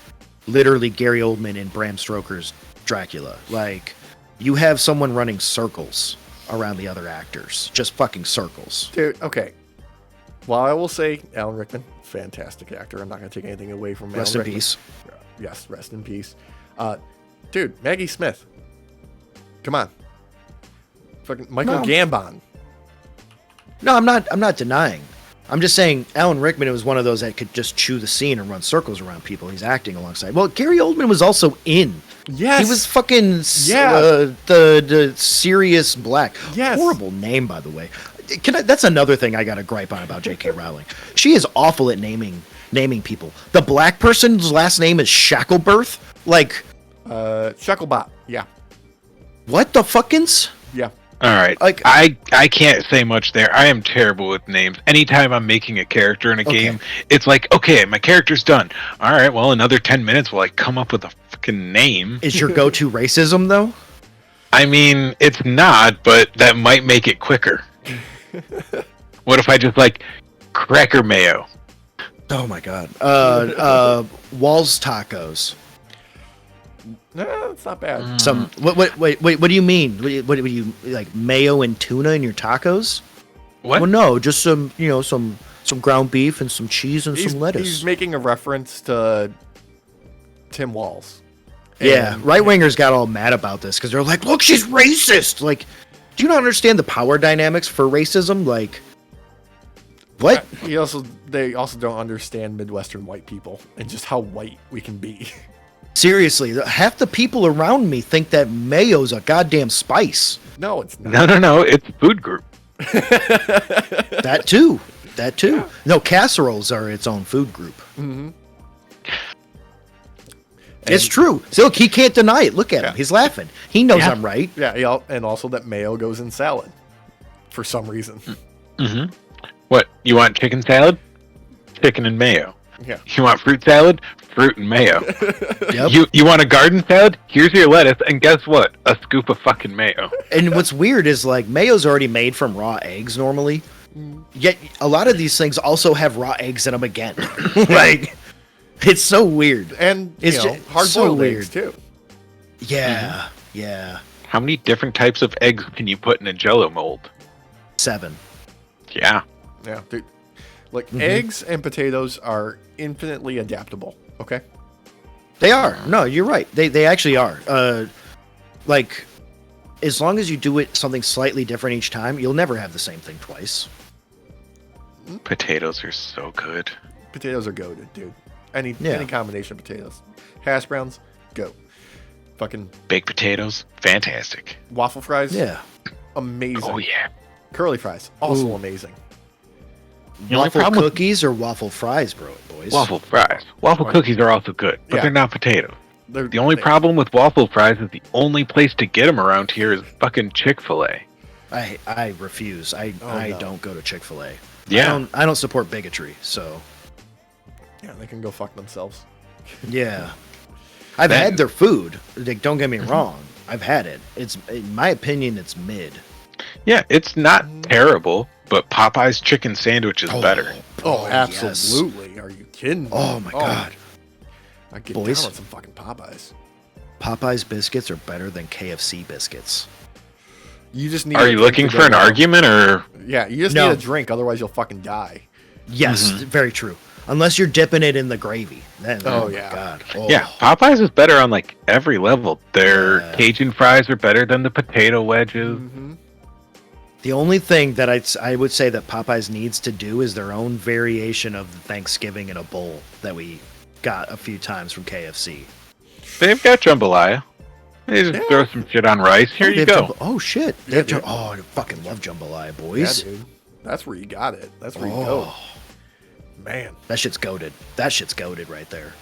literally Gary Oldman in Bram Stoker's Dracula. Like, you have someone running circles around the other actors. Just fucking circles. Dude, okay. Well, I will say Alan Rickman, fantastic actor. I'm not going to take anything away from Rest in Alan Rickman. peace. Yes, rest in peace. Dude, Maggie Smith. Come on. Fucking Michael No. Gambon. No, I'm not denying. I'm just saying Alan Rickman was one of those that could just chew the scene and run circles around people he's acting alongside. Well, Gary Oldman was also in. Yes. He was fucking Yeah. the Sirius Black. Yes. Horrible name, by the way. That's another thing I got to gripe on about J.K. Rowling. She is awful at naming people. The black person's last name is Shacklebirth. Like, Shacklebot. Yeah. what the fuckins? Yeah. All right. Like- I can't say much there. I am terrible with names. Anytime I'm making a character in a game, it's like, okay, my character's done. All right, well, another 10 minutes will I come up with a fucking name. Is your go-to racism though? I mean, it's not, but that might make it quicker. What if I just like cracker mayo? Oh my god. Walls tacos. No, it's not bad. Some wait, what do you mean? What do you like mayo and tuna in your tacos? What? Well, no, just some ground beef and some cheese and some lettuce. He's making a reference to Tim Walz. Yeah, And- right wingers got all mad about this because they're like, "Look, she's racist." Like, do you not understand the power dynamics for racism? Like, what? They also don't understand Midwestern white people and just how white we can be. Seriously, half the people around me think that mayo's a goddamn spice. No, it's not. No. It's a food group. That too. No, casseroles are its own food group. Mm-hmm. It's true. So look, he can't deny it. Look at him. Yeah. He's laughing. He knows Yeah. I'm right. Yeah, and also that mayo goes in salad for some reason. Mm-hmm. What? You want chicken salad? Chicken and mayo. Yeah. You want fruit salad? Fruit and mayo. Yep. You want a garden salad? Here's your lettuce, and guess what? A scoop of fucking mayo. And what's weird is like mayo's already made from raw eggs normally. Yet a lot of these things also have raw eggs in them again. Like, it's so weird. And It's hard so boiled weird. eggs too. Yeah. Yeah. How many different types of eggs can you put in a Jello mold? 7. Yeah. Yeah, dude. Like eggs and potatoes are infinitely adaptable. Okay. They are. No, you're right. They actually are. Like, as long as you do it something slightly different each time, you'll never have the same thing twice. Potatoes are so good. Potatoes are goated, dude. Any Yeah. combination of potatoes. Hash browns, go. Fucking Baked potatoes, fantastic. waffle fries, Yeah. amazing. Oh yeah. Curly fries, also Ooh. amazing. The only Waffle problem with cookies or waffle fries, boys? waffle fries. Waffle cookies are also good, but Yeah. they're not potatoes. They're- The only they- problem with waffle fries is the only place to get them around here is fucking Chick-fil-A. I refuse. I no. don't go to Chick-fil-A. Yeah. I don't support bigotry, so Yeah, they can go fuck themselves. yeah. I've That- had their food. Like, don't get me wrong. I've had it. It's in my opinion, it's mid. Yeah, it's not terrible, but Popeye's chicken sandwich is better. Oh, yes. absolutely. Are you kidding me? Oh my god. I get Boys. down on some fucking Popeyes. Popeyes biscuits are better than KFC biscuits. You just need. Are a you drink looking to for go an down. argument or Yeah, you just No. need a drink, otherwise you'll fucking die. Yes, very true. Unless you're dipping it in the gravy. Then, Oh, my yeah. god. Oh. yeah, Popeyes is better on like every level. Their Yeah. Cajun fries are better than the potato wedges. Mm-hmm. The only thing that I would say that Popeyes needs to do is their own variation of the Thanksgiving in a bowl that we got a few times from KFC. They've got jambalaya. They just Yeah. throw some shit on rice. Here Oh, you they have go. oh shit! They Yeah, have dude. oh, I fucking love jambalaya, Yeah, boys. dude. That's where you got it. That's where you go. Oh, Man, that shit's goaded. That shit's goaded right there.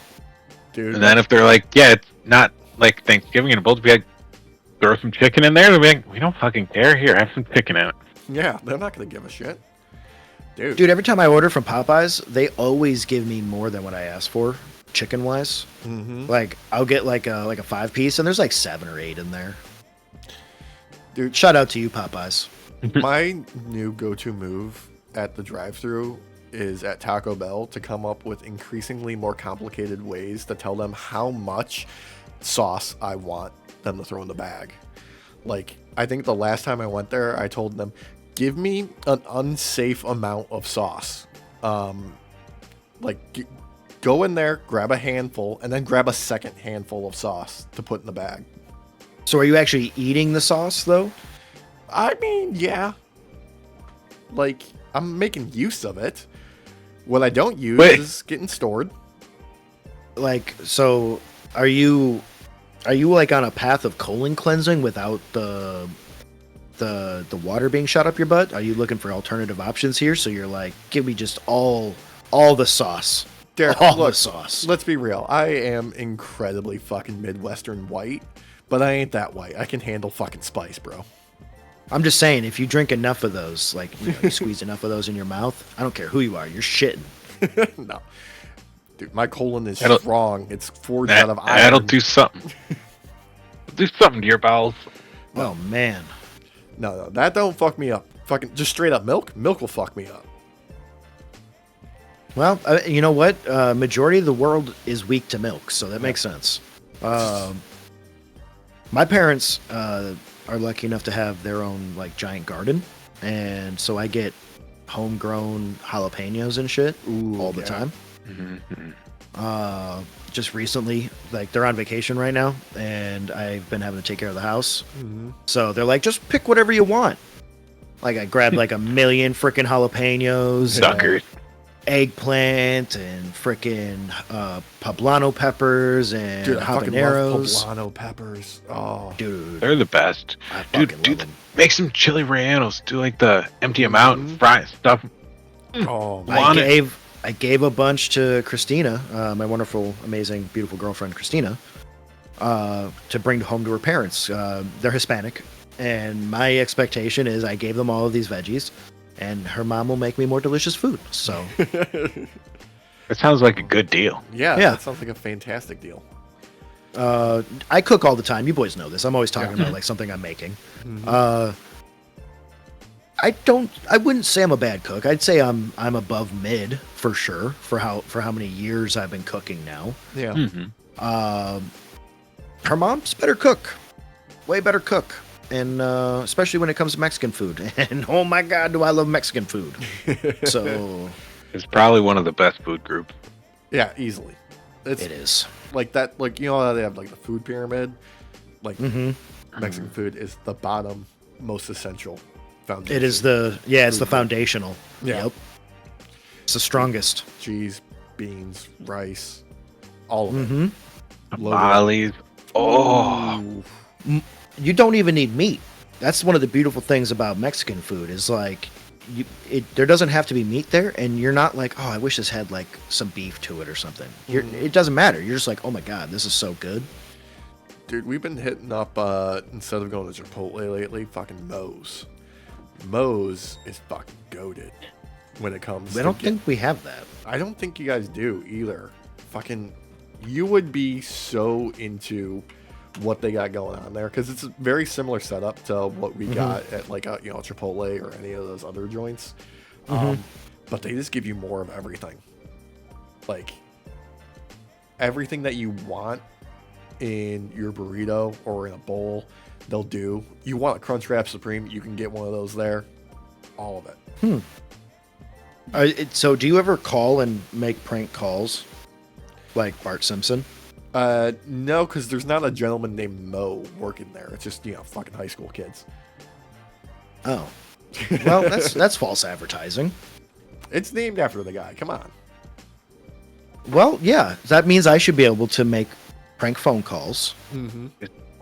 dude. And then if they're like, yeah, it's not like Thanksgiving in a bowl, to be like, throw some chicken in there. They'll be like, we don't fucking care. Here, have some chicken in it. Yeah, they're not going to give a shit. Dude. Dude, every time I order from Popeyes, they always give me more than what I asked for, chicken wise. Mm-hmm. Like I'll get like a 5-piece, and there's like 7 or 8 in there. Dude, Shout out to you, Popeyes. my new go-to move at the drive-thru is at Taco Bell to come up with increasingly more complicated ways to tell them how much sauce I want them to throw in the bag. Like, I think the last time I went there, I told them, give me an unsafe amount of sauce. Like, go in there, grab a handful, and then grab a second handful of sauce to put in the bag. So are you actually eating the sauce though? I mean, yeah. Like, I'm making use of it. What I don't use is getting stored. Like, so are you like on a path of colon cleansing without the water being shot up your butt? Are you looking for alternative options here? So you're like, give me just all the sauce. Derek, all look, the sauce. Let's be real. I am incredibly fucking Midwestern white, but I ain't that white. I can handle fucking spice, bro. I'm just saying, if you drink enough of those, like, you squeeze enough of those in your mouth, I don't care who you are, you're shitting. No. Dude, my colon is strong. It's forged out of iron. That'll do something. Do something to your bowels. Oh, man. No, that don't fuck me up. Fucking just straight up milk. Milk will fuck me up. Well, you know what? Majority of the world is weak to milk, so that makes sense. My parents are lucky enough to have their own like giant garden, and so I get homegrown jalapenos and shit all the time. Mm-hmm. Just recently, like they're on vacation right now, and I've been having to take care of the house. So they're like, just pick whatever you want. Like I grabbed like a million freaking jalapenos. Suckers. Eggplant and frickin' poblano peppers and dude, I fucking habaneros. love poblano peppers. Oh, Dude, They're the best. I Dude, fucking love them. make some chili rellenos. Do like the empty them out and fry it, stuff. oh, Want it. I gave a bunch to Christina, my wonderful, amazing, beautiful girlfriend Christina, to bring home to her parents. They're Hispanic, and my expectation is I gave them all of these veggies, and her mom will make me more delicious food. So It sounds like a good deal. yeah, Yeah. that sounds like a fantastic deal. I cook all the time. You boys know this. I'm always talking about like something I'm making. I wouldn't say I'm a bad cook. I'd say I'm above mid for sure for how many years I've been cooking now. Yeah. Mm-hmm. Her mom's a better cook. Way better cook. And especially when it comes to Mexican food. And oh my God, do I love Mexican food. So It's probably one of the best food groups. Yeah, easily. it is. Like that, like, you know how they have like the food pyramid? Like Mexican food is the bottom most essential foundation. It is it's the foundational. Yeah. Yep. It's the strongest. Cheese, beans, rice, all of it. Tamales. Oh. You don't even need meat. That's one of the beautiful things about Mexican food is like there doesn't have to be meat there, and you're not like, oh, I wish this had like some beef to it or something. It doesn't matter. You're just like, oh my God, this is so good. Dude, we've been hitting up, instead of going to Chipotle lately, fucking Moe's. Moe's is fucking goated when it comes I don't think we have that. I don't think you guys do either. Fucking, you would be so into what they got going on there because it's a very similar setup to what we got at like a, Chipotle or any of those other joints. But they just give you more of everything. Like everything that you want in your burrito or in a bowl, they'll do. You want a Crunchwrap Supreme, you can get one of those there. All of it. So do you ever call and make prank calls like Bart Simpson? No, because there's not a gentleman named Mo working there. It's just, fucking high school kids. Oh. Well, that's false advertising. It's named after the guy. Come on. Well, yeah. That means I should be able to make prank phone calls.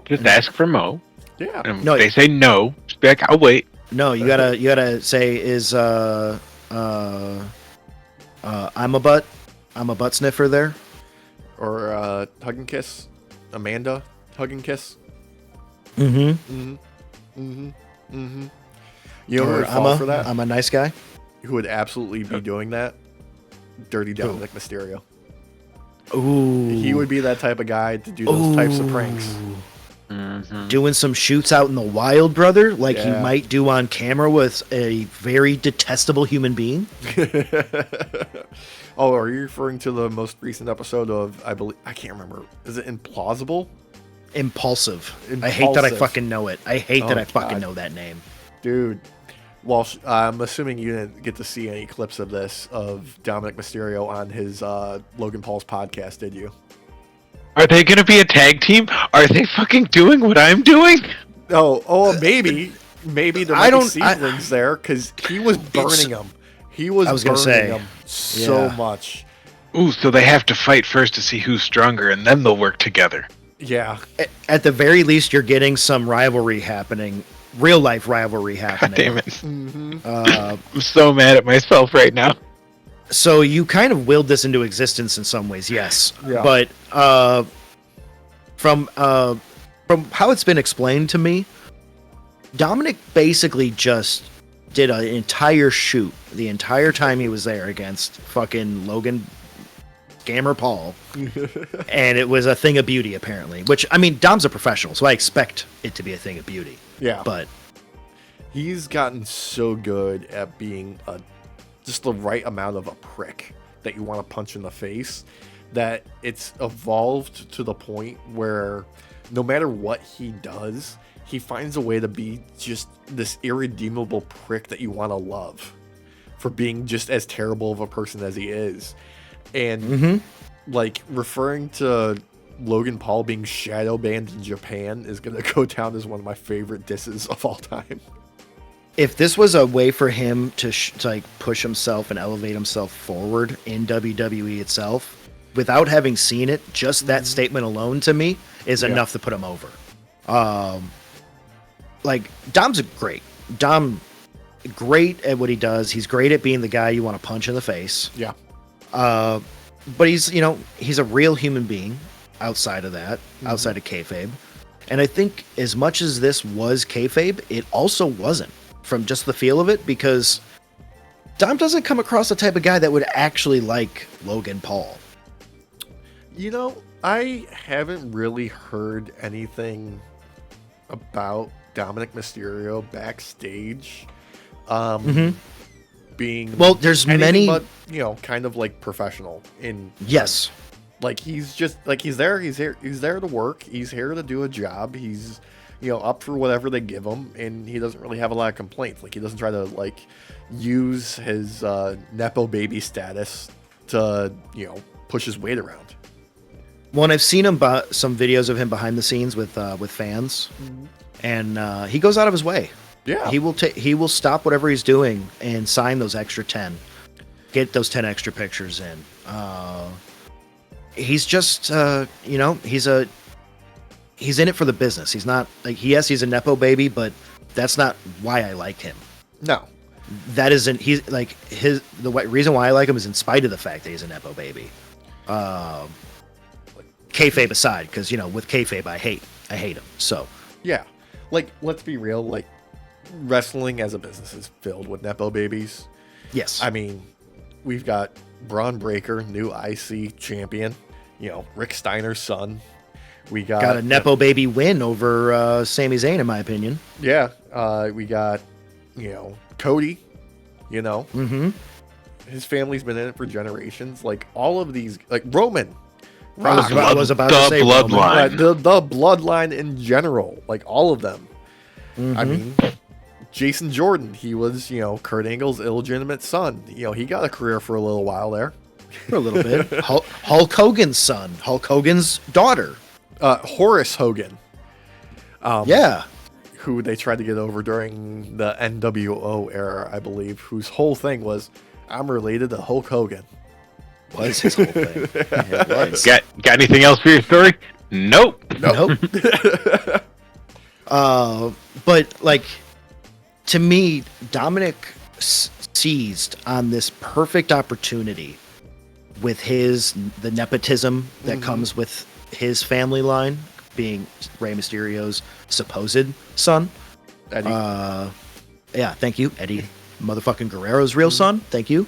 Just ask for Mo. Yeah. And No, if they say no, just be like, I'll wait. No, you gotta say is I'm a butt sniffer there. Or Hug and Kiss. Amanda, Hug and Kiss. Mm-hmm. You know who Or would fall for that? I'm a nice guy. Who would absolutely be doing that? Dirty Dominic Mysterio. Ooh. He would be that type of guy to do those types of pranks. Doing some shoots out in the wild, brother, like he Yeah. might do on camera with a very detestable human being. Oh, are you referring to the most recent episode of, I can't remember. Is it Implausible? Impulsive. I hate that I Impulsive. fucking know it. I hate that Oh, I fucking God. know that name. Dude, Well, I'm assuming you didn't get to see any clips of this, of Dominic Mysterio on his Logan Paul's podcast, did you? Are they going to be a tag team? Are they fucking doing what I'm doing? Maybe there might be seedlings there, because he was burning them. He was burning them so much. Ooh, so they have to fight first to see who's stronger, and then they'll work together. Yeah. At the very least, you're getting some rivalry happening. Real life rivalry happening. God damn it. Mm-hmm. I'm so mad at myself right now. So you kind of willed this into existence in some ways, yes. Yeah. But from how it's been explained to me, Dominic basically just did an entire shoot the entire time he was there against fucking Logan Paul. And it was a thing of beauty, apparently. Which, I mean, Dom's a professional, so I expect it to be a thing of beauty. Yeah. But he's gotten so good at being just the right amount of a prick that you want to punch in the face, that it's evolved to the point where no matter what he does, he finds a way to be just this irredeemable prick that you want to love for being just as terrible of a person as he is. And like referring to Logan Paul being shadow banned in Japan is going to go down as one of my favorite disses of all time. if this was a way for him to like push himself and elevate himself forward in WWE itself, without having seen it, just that statement alone to me is enough to put him over. Like Dom's great at what he does. He's great at being the guy you want to punch in the face. Yeah. But he's a real human being outside of that, outside of kayfabe. And I think as much as this was kayfabe, it also wasn't, from just the feel of it, because Dom doesn't come across the type of guy that would actually like Logan Paul. You know, I haven't really heard anything about Dominic Mysterio backstage being there's anything many, but, kind of like professional in yes. Like he's just like he's there to work. He's here to do a job. He's up for whatever they give him, and he doesn't really have a lot of complaints. Like he doesn't try to like use his nepo baby status to push his weight around. Well, and I've seen some videos of him behind the scenes with fans, and he goes out of his way. Yeah, he will stop whatever he's doing and sign those extra 10, get those 10 extra pictures in. He's just he's in it for the business. He's not like he's a nepo baby, but that's not why I like him. No, that isn't. He's like the reason why I like him is in spite of the fact that he's a nepo baby. Kayfabe aside, because with kayfabe I hate him. So yeah, like let's be real. Like wrestling as a business is filled with nepo babies. Yes, I mean we've got Braun Breaker, new IC champion. Rick Steiner's son. We got a nepo baby win over Sami Zayn, in my opinion. Yeah, we got Cody. His family's been in it for generations. Like all of these, like Roman. I was about to say bloodline. The bloodline in general, like all of them. I mean, Jason Jordan, he was Kurt Angle's illegitimate son. He got a career for a little while there. For a little bit. Hulk Hogan's son, Hulk Hogan's daughter. Horace Hogan. Yeah. Who they tried to get over during the NWO era, I believe, whose whole thing was, I'm related to Hulk Hogan. Was his whole thing. It was. Got anything else for your story? Nope. But like, to me, Dominic seized on this perfect opportunity with the nepotism that comes with his family line, being Rey Mysterio's supposed son. Eddie. Yeah, thank you, Eddie. Motherfucking Guerrero's real son. Thank you.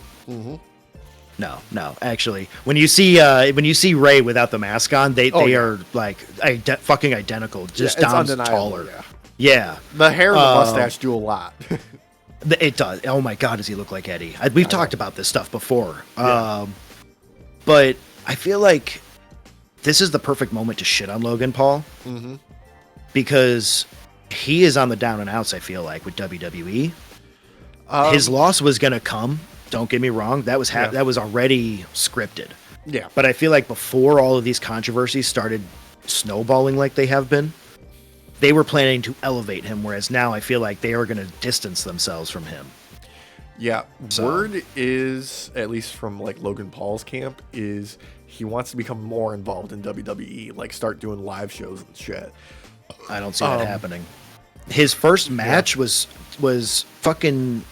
No, actually, when you see Rey without the mask on, they are like fucking identical. Just Dom's taller. Yeah. The hair and the mustache do a lot. It does. Oh my God, does he look like Eddie? We've talked about this stuff before. Yeah. But I feel like this is the perfect moment to shit on Logan Paul. Because he is on the down and outs, I feel like, with WWE. His loss was gonna come. Don't get me wrong. That was Yeah. that was already scripted. Yeah. But I feel like before all of these controversies started snowballing like they have been, they were planning to elevate him. Whereas now I feel like they are going to distance themselves from him. Yeah. So- Word is, at least from like Logan Paul's camp, is he wants to become more involved in WWE, like start doing live shows and shit. I don't see that happening. His first match was fucking.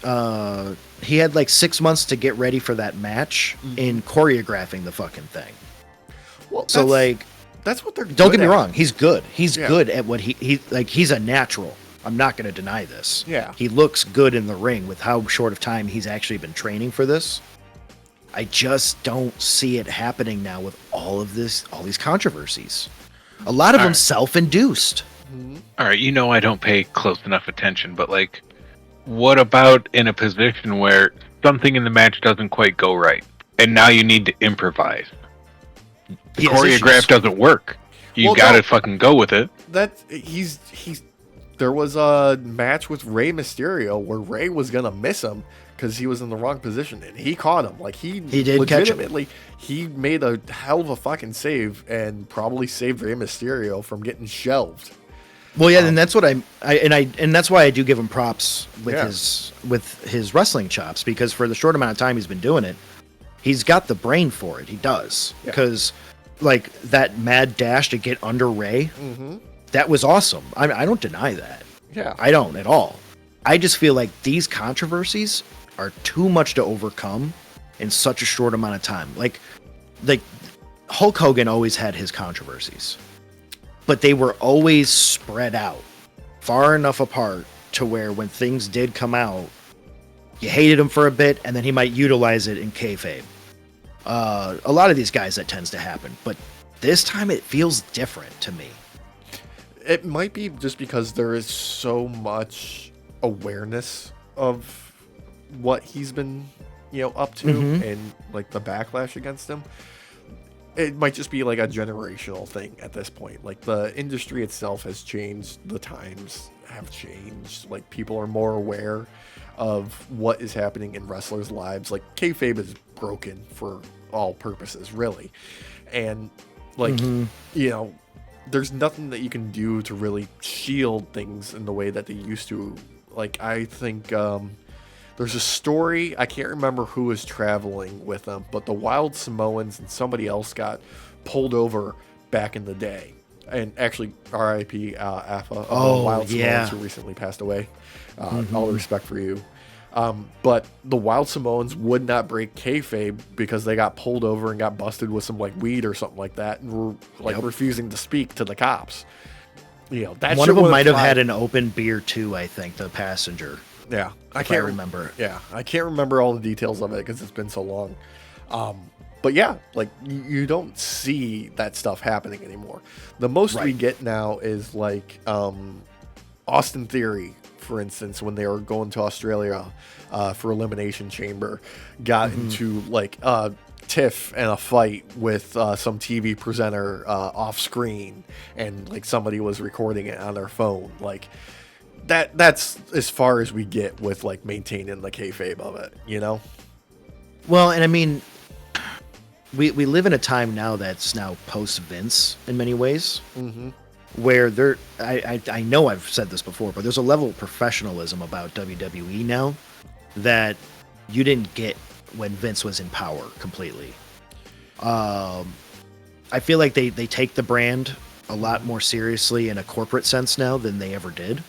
He had like 6 months to get ready for that match in choreographing the fucking thing. Well, So like, that's what they're. don't good get me at. wrong, he's good. He's Yeah. good at what he's a natural. I'm not going to deny this. Yeah. He looks good in the ring with how short of time he's actually been training for this. I just don't see it happening now with all these controversies. A lot of them Alright. self-induced. All right, I don't pay close enough attention, but like, what about in a position where something in the match doesn't quite go right, and now you need to improvise? The He has choreograph issues. doesn't work. You Well, gotta no. fucking go with it. That he's. There was a match with Rey Mysterio where Rey was gonna miss him because he was in the wrong position, and he caught him. Like he did catch him. legitimately, he made a hell of a fucking save and probably saved Rey Mysterio from getting shelved. Well, yeah, and that's what and that's why I do give him props with Yeah. his wrestling chops, because for the short amount of time he's been doing it, he's got the brain for it. He does, Yeah. because like that mad dash to get under Ray, that was awesome. I don't deny that. Yeah. I don't at all. I just feel like these controversies are too much to overcome in such a short amount of time. Like Hulk Hogan always had his controversies, but they were always spread out far enough apart to where when things did come out, you hated him for a bit, and then he might utilize it in kayfabe. A lot of these guys, that tends to happen, but this time it feels different to me. It might be just because there is so much awareness of what he's been, up to, and like the backlash against him. It might just be like a generational thing at this point. Like the industry itself has changed, the times have changed. Like people are more aware of what is happening in wrestlers' lives. Like kayfabe is broken for all purposes, really, and like there's nothing that you can do to really shield things in the way that they used to. Like, I think there's a story, I can't remember who was traveling with them, but the Wild Samoans and somebody else got pulled over back in the day. And actually, R.I.P. Alpha of the Wild yeah. Samoans, who recently passed away. All the respect for you. But the Wild Samoans would not break kayfabe because they got pulled over and got busted with some like weed or something like that, and were like refusing to speak to the cops. That One shit of them would've might have fly- had an open beer too. I think the passenger. Yeah, I If can't I remember. Yeah, I can't remember all the details of it because it's been so long. But yeah, like you don't see that stuff happening anymore. The most we Right. get now is like Austin Theory, for instance, when they were going to Australia for Elimination Chamber, got into like tiff and a fight with some TV presenter off screen, and like somebody was recording it on their phone. Like that's as far as we get with like maintaining the kayfabe of it, Well, and I mean, we live in a time now that's now post Vince in many ways, where I know I've said this before, but there's a level of professionalism about WWE now that you didn't get when Vince was in power completely. I feel like they take the brand a lot more seriously in a corporate sense now than they ever did.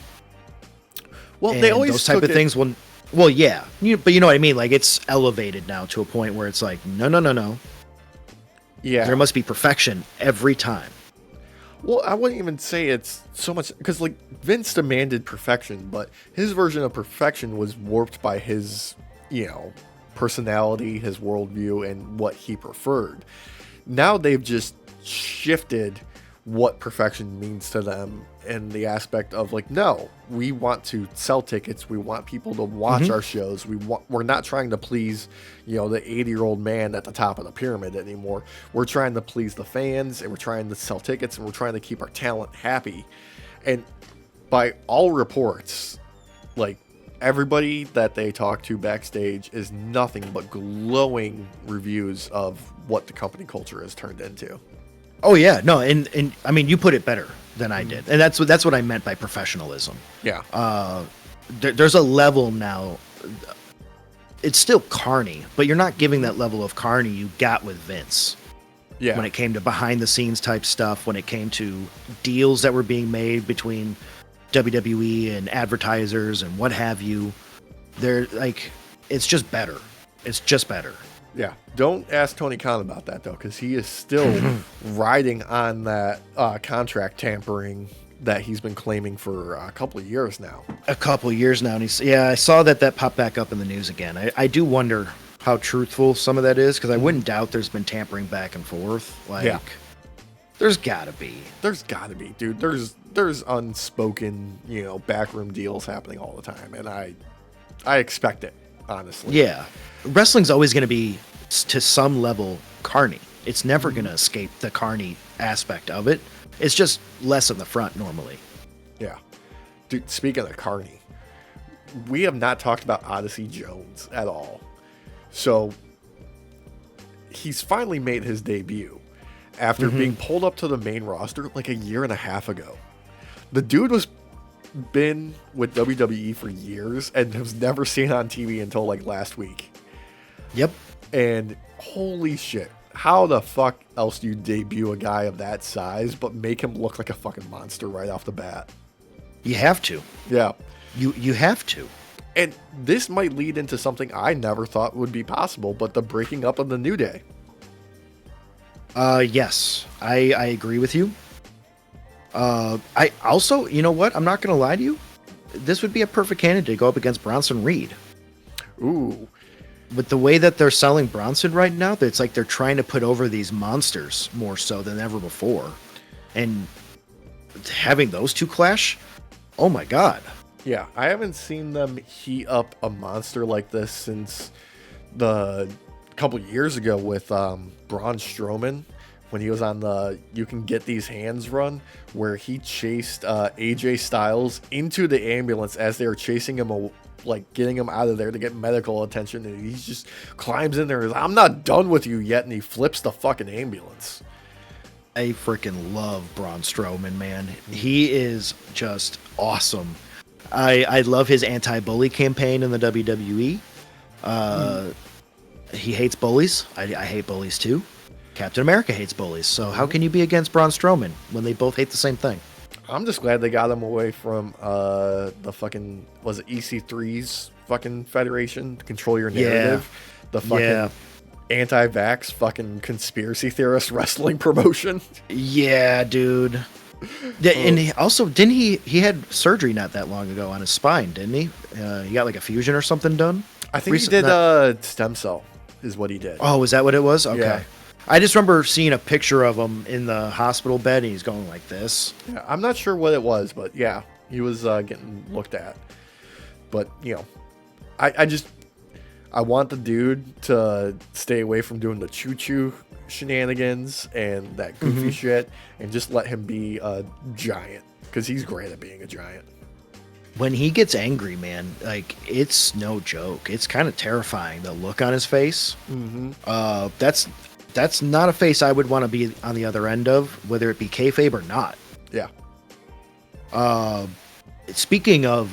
Well, And they always those type took of it- things will. Well, yeah, but you know what I mean. Like it's elevated now to a point where it's like, no. Yeah. There must be perfection every time. Well, I wouldn't even say it's so much because like Vince demanded perfection, but his version of perfection was warped by his, personality, his worldview, and what he preferred. Now they've just shifted what perfection means to them in the aspect of like, no, we want to sell tickets, we want people to watch our shows, we're not trying to please the 80-year-old man at the top of the pyramid anymore. We're trying to please the fans, and we're trying to sell tickets, and we're trying to keep our talent happy. And by all reports, like everybody that they talk to backstage is nothing but glowing reviews of what the company culture has turned into. Oh yeah, no, and I mean you put it better than I did, and that's what I meant by professionalism. Yeah. There's a level now. It's still carny, but you're not giving that level of carny you got with Vince. Yeah. When it came to behind the scenes type stuff, when it came to deals that were being made between WWE and advertisers and what have you, they're like, it's just better. It's just better. Yeah. Don't ask Tony Khan about that, though, because he is still riding on that contract tampering that he's been claiming for a couple of years now. A couple of years now. And I saw that popped back up in the news again. I do wonder how truthful some of that is, because I wouldn't doubt there's been tampering back and forth. Like, Yeah. There's gotta be. There's got to be, dude. There's unspoken, backroom deals happening all the time, and I expect it, honestly. Yeah. Wrestling's always going to be, to some level, carny. It's never going to escape the carny aspect of it. It's just less in the front normally. Yeah. Dude, speaking of carny, we have not talked about Odyssey Jones at all. So, he's finally made his debut after being pulled up to the main roster like a year and a half ago. The dude was been with WWE for years and was never seen on TV until like last week. Yep. And holy shit, how the fuck else do you debut a guy of that size but make him look like a fucking monster right off the bat? You have to. Yeah. You have to. And this might lead into something I never thought would be possible, but the breaking up of the New Day. Yes, I agree with you. I also, you know what? I'm not going to lie to you. This would be a perfect candidate to go up against Bronson Reed. Ooh. With the way that they're selling Bronson right now, it's like they're trying to put over these monsters more so than ever before. And having those two clash, oh my God. Yeah, I haven't seen them heat up a monster like this since the couple years ago with Braun Strowman, when he was on the You Can Get These Hands run, where he chased AJ Styles into the ambulance as they were chasing him, like getting him out of there to get medical attention, and he just climbs in there and is, I'm not done with you yet, and he flips the fucking ambulance. I freaking love Braun Strowman, man. He is just awesome. I love his anti-bully campaign in the WWE. He hates bullies. I hate bullies too. Captain America hates bullies. So how can you be against Braun Strowman when they both hate the same thing? I'm just glad they got him away from the fucking, was it EC3's fucking federation, Control Your Narrative? Yeah. The fucking anti-vax fucking conspiracy theorist wrestling promotion. Yeah, dude. And he also, didn't he had surgery not that long ago on his spine, didn't he? He got like a fusion or something done? I think he did stem cell is what he did. Oh, is that what it was? Okay. Yeah. I just remember seeing a picture of him in the hospital bed and he's going like this. Yeah, I'm not sure what it was, but yeah, he was getting looked at. But, I want the dude to stay away from doing the choo-choo shenanigans and that goofy shit, and just let him be a giant, because he's great at being a giant. When he gets angry, man, like, it's no joke. It's kind of terrifying, the look on his face. That's not a face I would want to be on the other end of, whether it be kayfabe or not. Yeah. Speaking of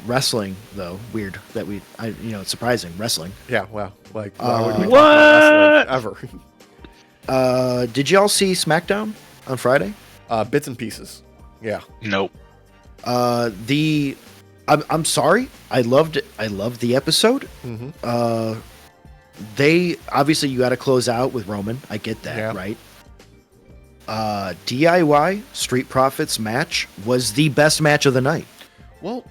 wrestling, though, weird that it's surprising, wrestling. Yeah, well, like, why would we talk about wrestling ever? Did y'all see SmackDown on Friday? Bits and pieces. Yeah. Nope. I'm sorry. I loved the episode. They obviously, you got to close out with Roman. I get that, right? DIY Street Profits match was the best match of the night. Well,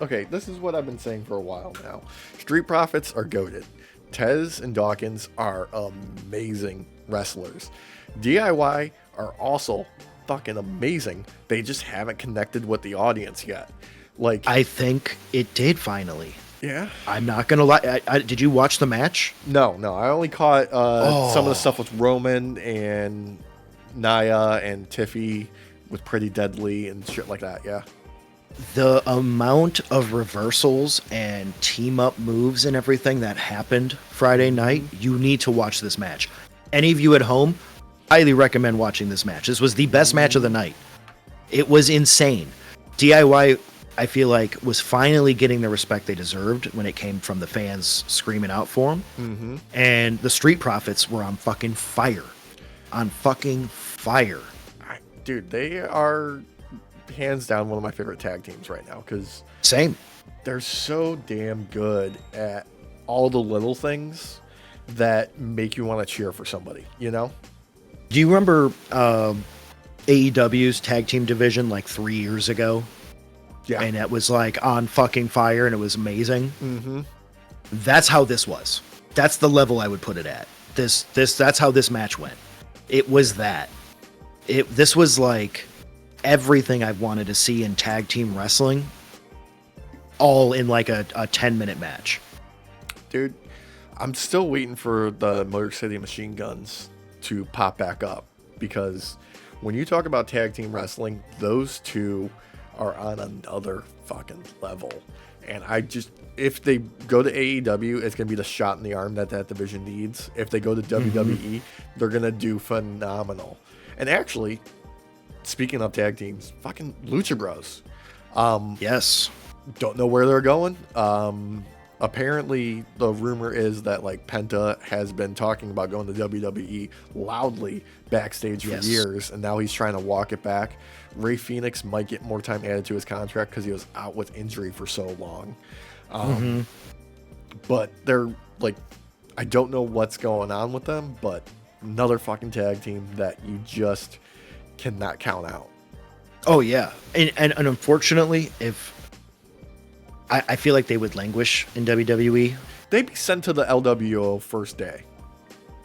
okay, this is what I've been saying for a while now. Street Profits are goated. Tez and Dawkins are amazing wrestlers. DIY are also fucking amazing. They just haven't connected with the audience yet. Like, I think it did finally. Yeah. I'm not gonna lie. Did you watch the match? No. I only caught some of the stuff with Roman and Nia and Tiffy with Pretty Deadly and shit like that. Yeah. The amount of reversals and team up moves and everything that happened Friday night, you need to watch this match. Any of you at home, highly recommend watching this match. This was the best match of the night. It was insane. DIY, I feel like, was finally getting the respect they deserved when it came from the fans screaming out for them. Mm-hmm. And the Street Profits were on fucking fire. On fucking fire. Dude, they are hands down one of my favorite tag teams right now because Same. they're so damn good at all the little things that make you want to cheer for somebody, you know? Do you remember AEW's tag team division like 3 years ago? Yeah. And it was like on fucking fire and it was amazing. Mm-hmm. That's how this was. That's the level I would put it at. That's how this match went. It was that. This was like everything I've wanted to see in tag team wrestling, all in like a 10-minute match. Dude, I'm still waiting for the Motor City Machine Guns to pop back up because when you talk about tag team wrestling, those two are on another fucking level. And if they go to AEW, it's going to be the shot in the arm that division needs. If they go to WWE, they're going to do phenomenal. And actually, speaking of tag teams, fucking Lucha Bros. Yes. Don't know where they're going. Apparently, the rumor is that like Penta has been talking about going to WWE loudly backstage for years, and now he's trying to walk it back. Ray Phoenix might get more time added to his contract because he was out with injury for so long. But they're like, I don't know what's going on with them, but another fucking tag team that you just cannot count out. Oh yeah, and unfortunately, if I feel like they would languish in WWE. They'd be sent to the LWO first day.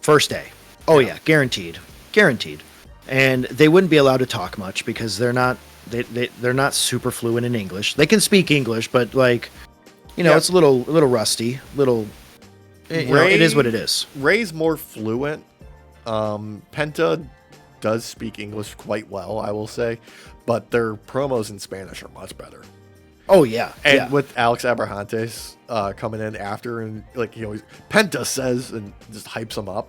First day. Oh yeah, guaranteed. And they wouldn't be allowed to talk much because they're not super fluent in English. They can speak English, but like, it's a little rusty. It is what it is. Ray's more fluent. Penta does speak English quite well, I will say, but their promos in Spanish are much better. Oh yeah, and with Alex Abrahantes coming in after, and like he always Penta says and just hypes him up.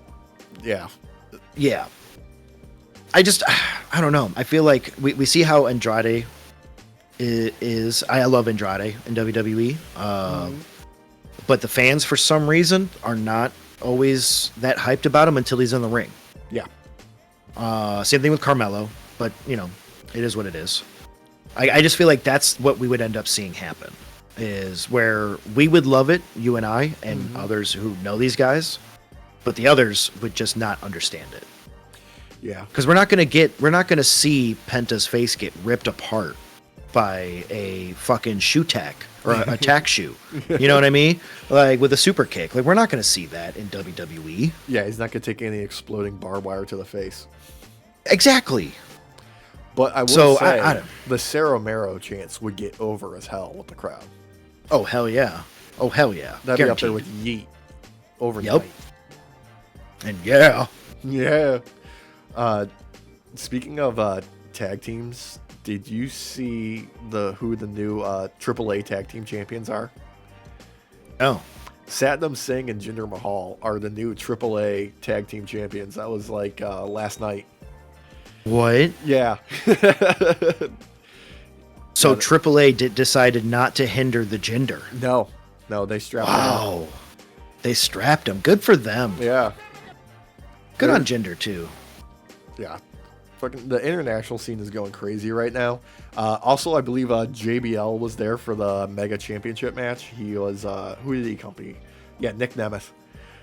Yeah. I don't know. I feel like we see how Andrade is. I love Andrade in WWE, but the fans for some reason are not always that hyped about him until he's in the ring. Yeah. Same thing with Carmelo, but it is what it is. I just feel like that's what we would end up seeing happen, is where we would love it, you and I, and others who know these guys, but the others would just not understand it. Yeah. Because we're not going to see Penta's face get ripped apart by a fucking shoe tack or a tack shoe. You know what I mean? Like with a super kick. Like we're not going to see that in WWE. Yeah, he's not going to take any exploding barbed wire to the face. Exactly. But I will say, I the Cerro Mero chants would get over as hell with the crowd. Oh, hell yeah. That'd Guaranteed. be up there with Yeet overnight. Yep. And yeah. Yeah. Speaking of tag teams, did you see who the new AAA tag team champions are? Oh. Satnam Singh and Jinder Mahal are the new AAA tag team champions. That was like last night. What? Yeah. So AAA decided not to hinder the Jinder. No, they strapped him. Wow. They strapped him. Good for them. Yeah. Good on Jinder too. Yeah. Fucking the international scene is going crazy right now. Also, I believe JBL was there for the Mega Championship match. He was who did he accompany? Yeah, Nick Nemeth.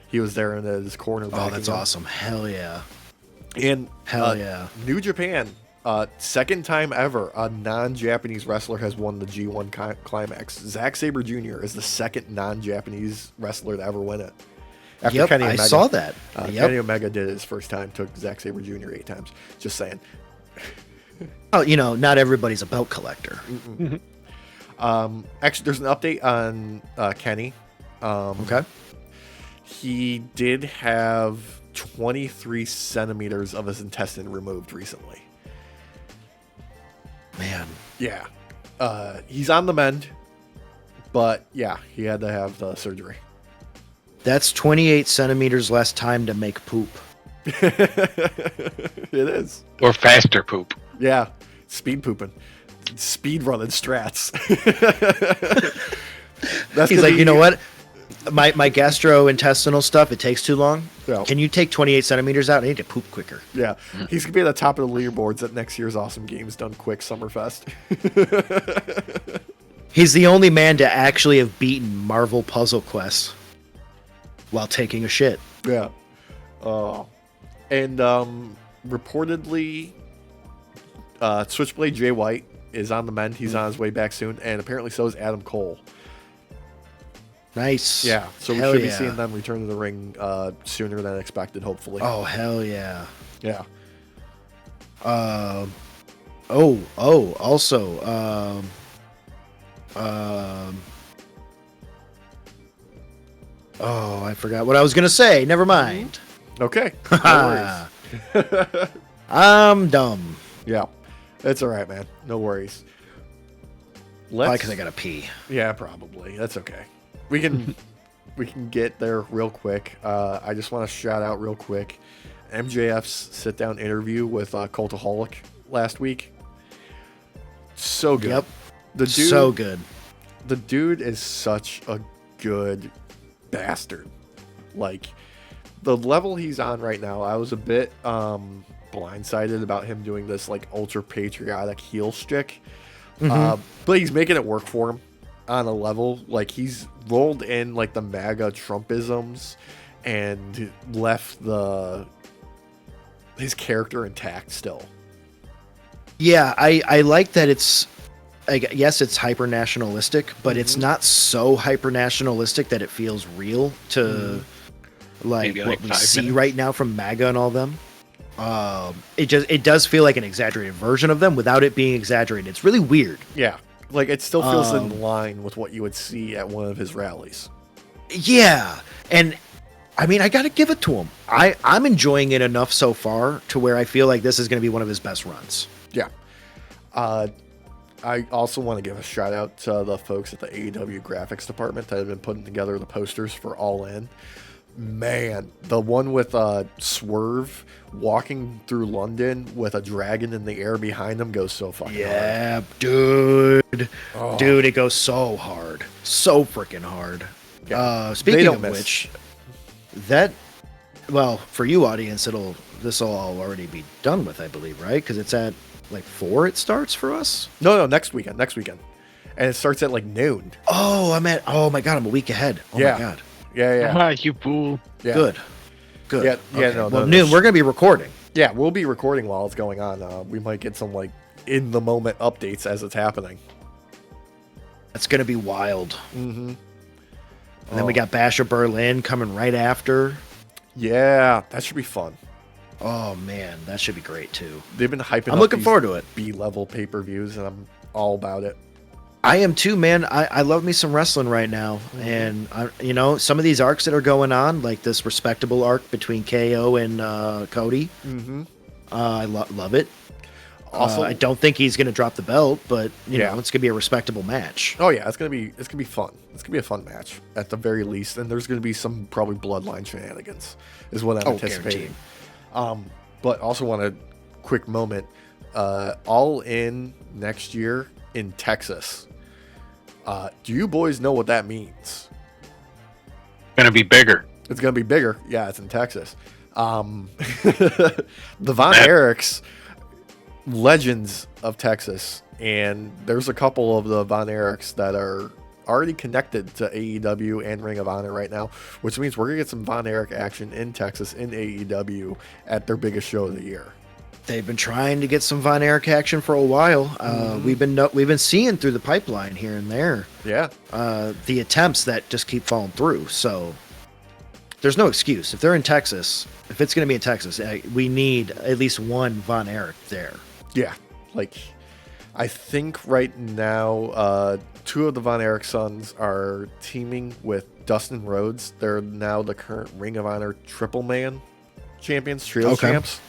He was there in his corner. Oh, that's awesome. Hell yeah. And hell yeah. New Japan, second time ever a non-Japanese wrestler has won the G1 Climax. Zack Sabre Jr. is the second non-Japanese wrestler to ever win it. After Kenny Omega. I saw that. Kenny Omega did it his first time, took Zack Sabre Jr. 8 times. Just saying. Oh, not everybody's a belt collector. Actually, there's an update on Kenny. Okay. He did have 23 centimeters of his intestine removed recently. Man. Yeah. He's on the mend, but yeah, he had to have the surgery. That's 28 centimeters less time to make poop. It is. Or faster poop. Yeah, speed pooping, speed running strats. He's like, you know what? My gastrointestinal stuff, it takes too long. Yeah. Can you take 28 centimeters out? I need to poop quicker. Yeah, he's gonna be at the top of the leaderboards at next year's Awesome Games Done Quick Summerfest. He's the only man to actually have beaten Marvel Puzzle Quest while taking a shit. Yeah. And reportedly, Switchblade Jay White is on the mend. He's on his way back soon, and apparently so is Adam Cole. Nice. Yeah, so we Hell should be yeah. seeing them return to the ring sooner than expected, hopefully. Oh, hell yeah. Yeah. Also, oh, I forgot what I was gonna say. Never mind. Okay. No worries. I'm dumb. Yeah. It's all right, man. No worries. Probably because I gotta pee. Yeah, probably. That's okay. We can get there real quick. I just want to shout out real quick MJF's sit down interview with Cultaholic last week. So good. Yep. The dude, So good. The dude is such a good bastard. Like the level he's on right now, I was a bit blindsided about him doing this like ultra patriotic heel shtick. But he's making it work for him on a level. Like he's rolled in like the MAGA Trumpisms and left his character intact still. Yeah, I like that it's. Yes, it's hyper nationalistic, but it's not so hyper nationalistic that it feels real to like Maybe what like we 5 see minutes. right now from MAGA and all them. It does feel like an exaggerated version of them without it being exaggerated. It's really weird. Yeah. Like it still feels in line with what you would see at one of his rallies. Yeah, and I mean I got to give it to him. I'm enjoying it enough so far to where I feel like this is going to be one of his best runs. Yeah. I also want to give a shout out to the folks at the AEW graphics department that have been putting together the posters for All In. Man, the one with Swerve walking through London with a dragon in the air behind him goes so fucking hard. Yeah, dude. Oh. Dude, it goes so hard. So freaking hard. Yeah. They Speaking don't of miss. which, well, for you audience, this will all already be done with, I believe, right? Because it's at like 4 it starts for us. No, next weekend. And it starts at like noon. Oh, oh my God, I'm a week ahead. Oh Yeah. my God. Yeah. Ah, you fool. Yeah. Good. Yeah, Okay. no, Well, no, noon, we're going to be recording. Yeah, we'll be recording while it's going on. We might get some like in the moment updates as it's happening. That's going to be wild. Mm-hmm. And then we got Bash of Berlin coming right after. Yeah, that should be fun. Oh man, that should be great too. They've been hyping. I'm looking forward to it. B-level pay-per-views, and I'm all about it. I am too, man. I love me some wrestling right now, and some of these arcs that are going on, like this respectable arc between KO and Cody. Mm-hmm. I love it. Also, I don't think he's going to drop the belt, but you Yeah. know it's going to be a respectable match. oh yeah, it's gonna be fun. It's gonna be a fun match at the very least, and there's gonna be some probably bloodline shenanigans, is what I'm anticipating. But also want a quick moment. All In next year in Texas. Do you boys know what that means? Gonna be bigger. It's gonna be bigger. Yeah, it's in Texas. The Von Erichs, legends of Texas, and there's a couple of the Von Erichs that are already connected to AEW and Ring of Honor right now, which means we're gonna get some Von Erich action in Texas in AEW at their biggest show of the year. They've been trying to get some Von Erich action for a while. We've been seeing through the pipeline here and there. Yeah, The attempts that just keep falling through. So there's no excuse. If they're in Texas, if it's going to be in Texas, we need at least one Von Erich there. yeah. Like, I think right now, 2 of the Von Erich sons are teaming with Dustin Rhodes. They're now the current Ring of Honor Triple Man champions, trio champs.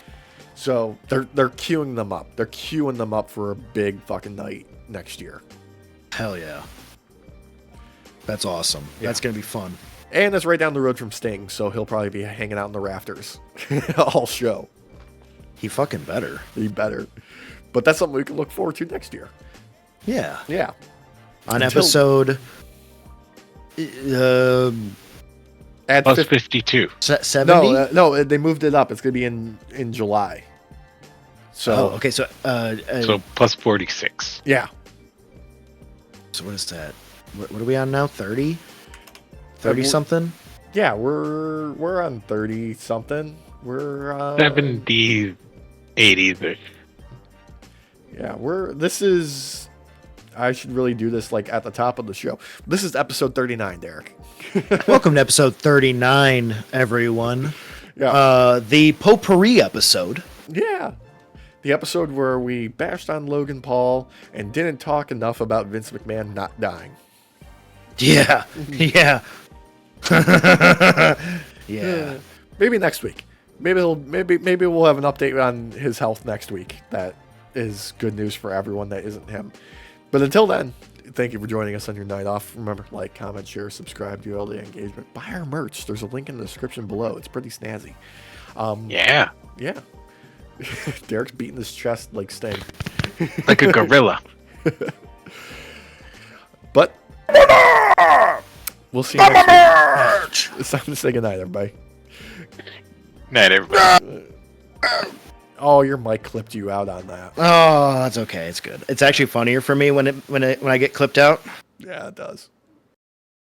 So they're queuing them up. They're queuing them up for a big fucking night next year. Hell yeah. That's awesome. Yeah. That's going to be fun. And it's right down the road from Sting, so he'll probably be hanging out in the rafters all show. He fucking better. He better. But that's something we can look forward to next year. Yeah. Yeah. On episode... At Plus 52. 70? No, they moved it up. It's going to be in July. So, okay. So, So plus 46. yeah. So what is that? What are we on now? 30? 30 something? Yeah, we're on 30 something. We're 70s, 80s-ish. Yeah, this is I should really do this like at the top of the show. This is episode 39, Derek. Welcome to episode 39, everyone. Yeah. The potpourri episode. Yeah. The episode where we bashed on Logan Paul and didn't talk enough about Vince McMahon not dying. Yeah. Yeah. Yeah. Maybe next week. Maybe we'll have an update on his health next week. That is good news for everyone that isn't him. But until then, thank you for joining us on your night off. Remember, like, comment, share, subscribe, do all the engagement. Buy our merch. There's a link in the description below. It's pretty snazzy. Yeah. Yeah. Derek's beating his chest like Sting. Like a gorilla. But we'll see you next week. It's time to say goodnight, everybody. Night, everybody. Oh, your mic clipped you out on that. Oh, that's okay. It's good. It's actually funnier for me when I get clipped out. Yeah, it does.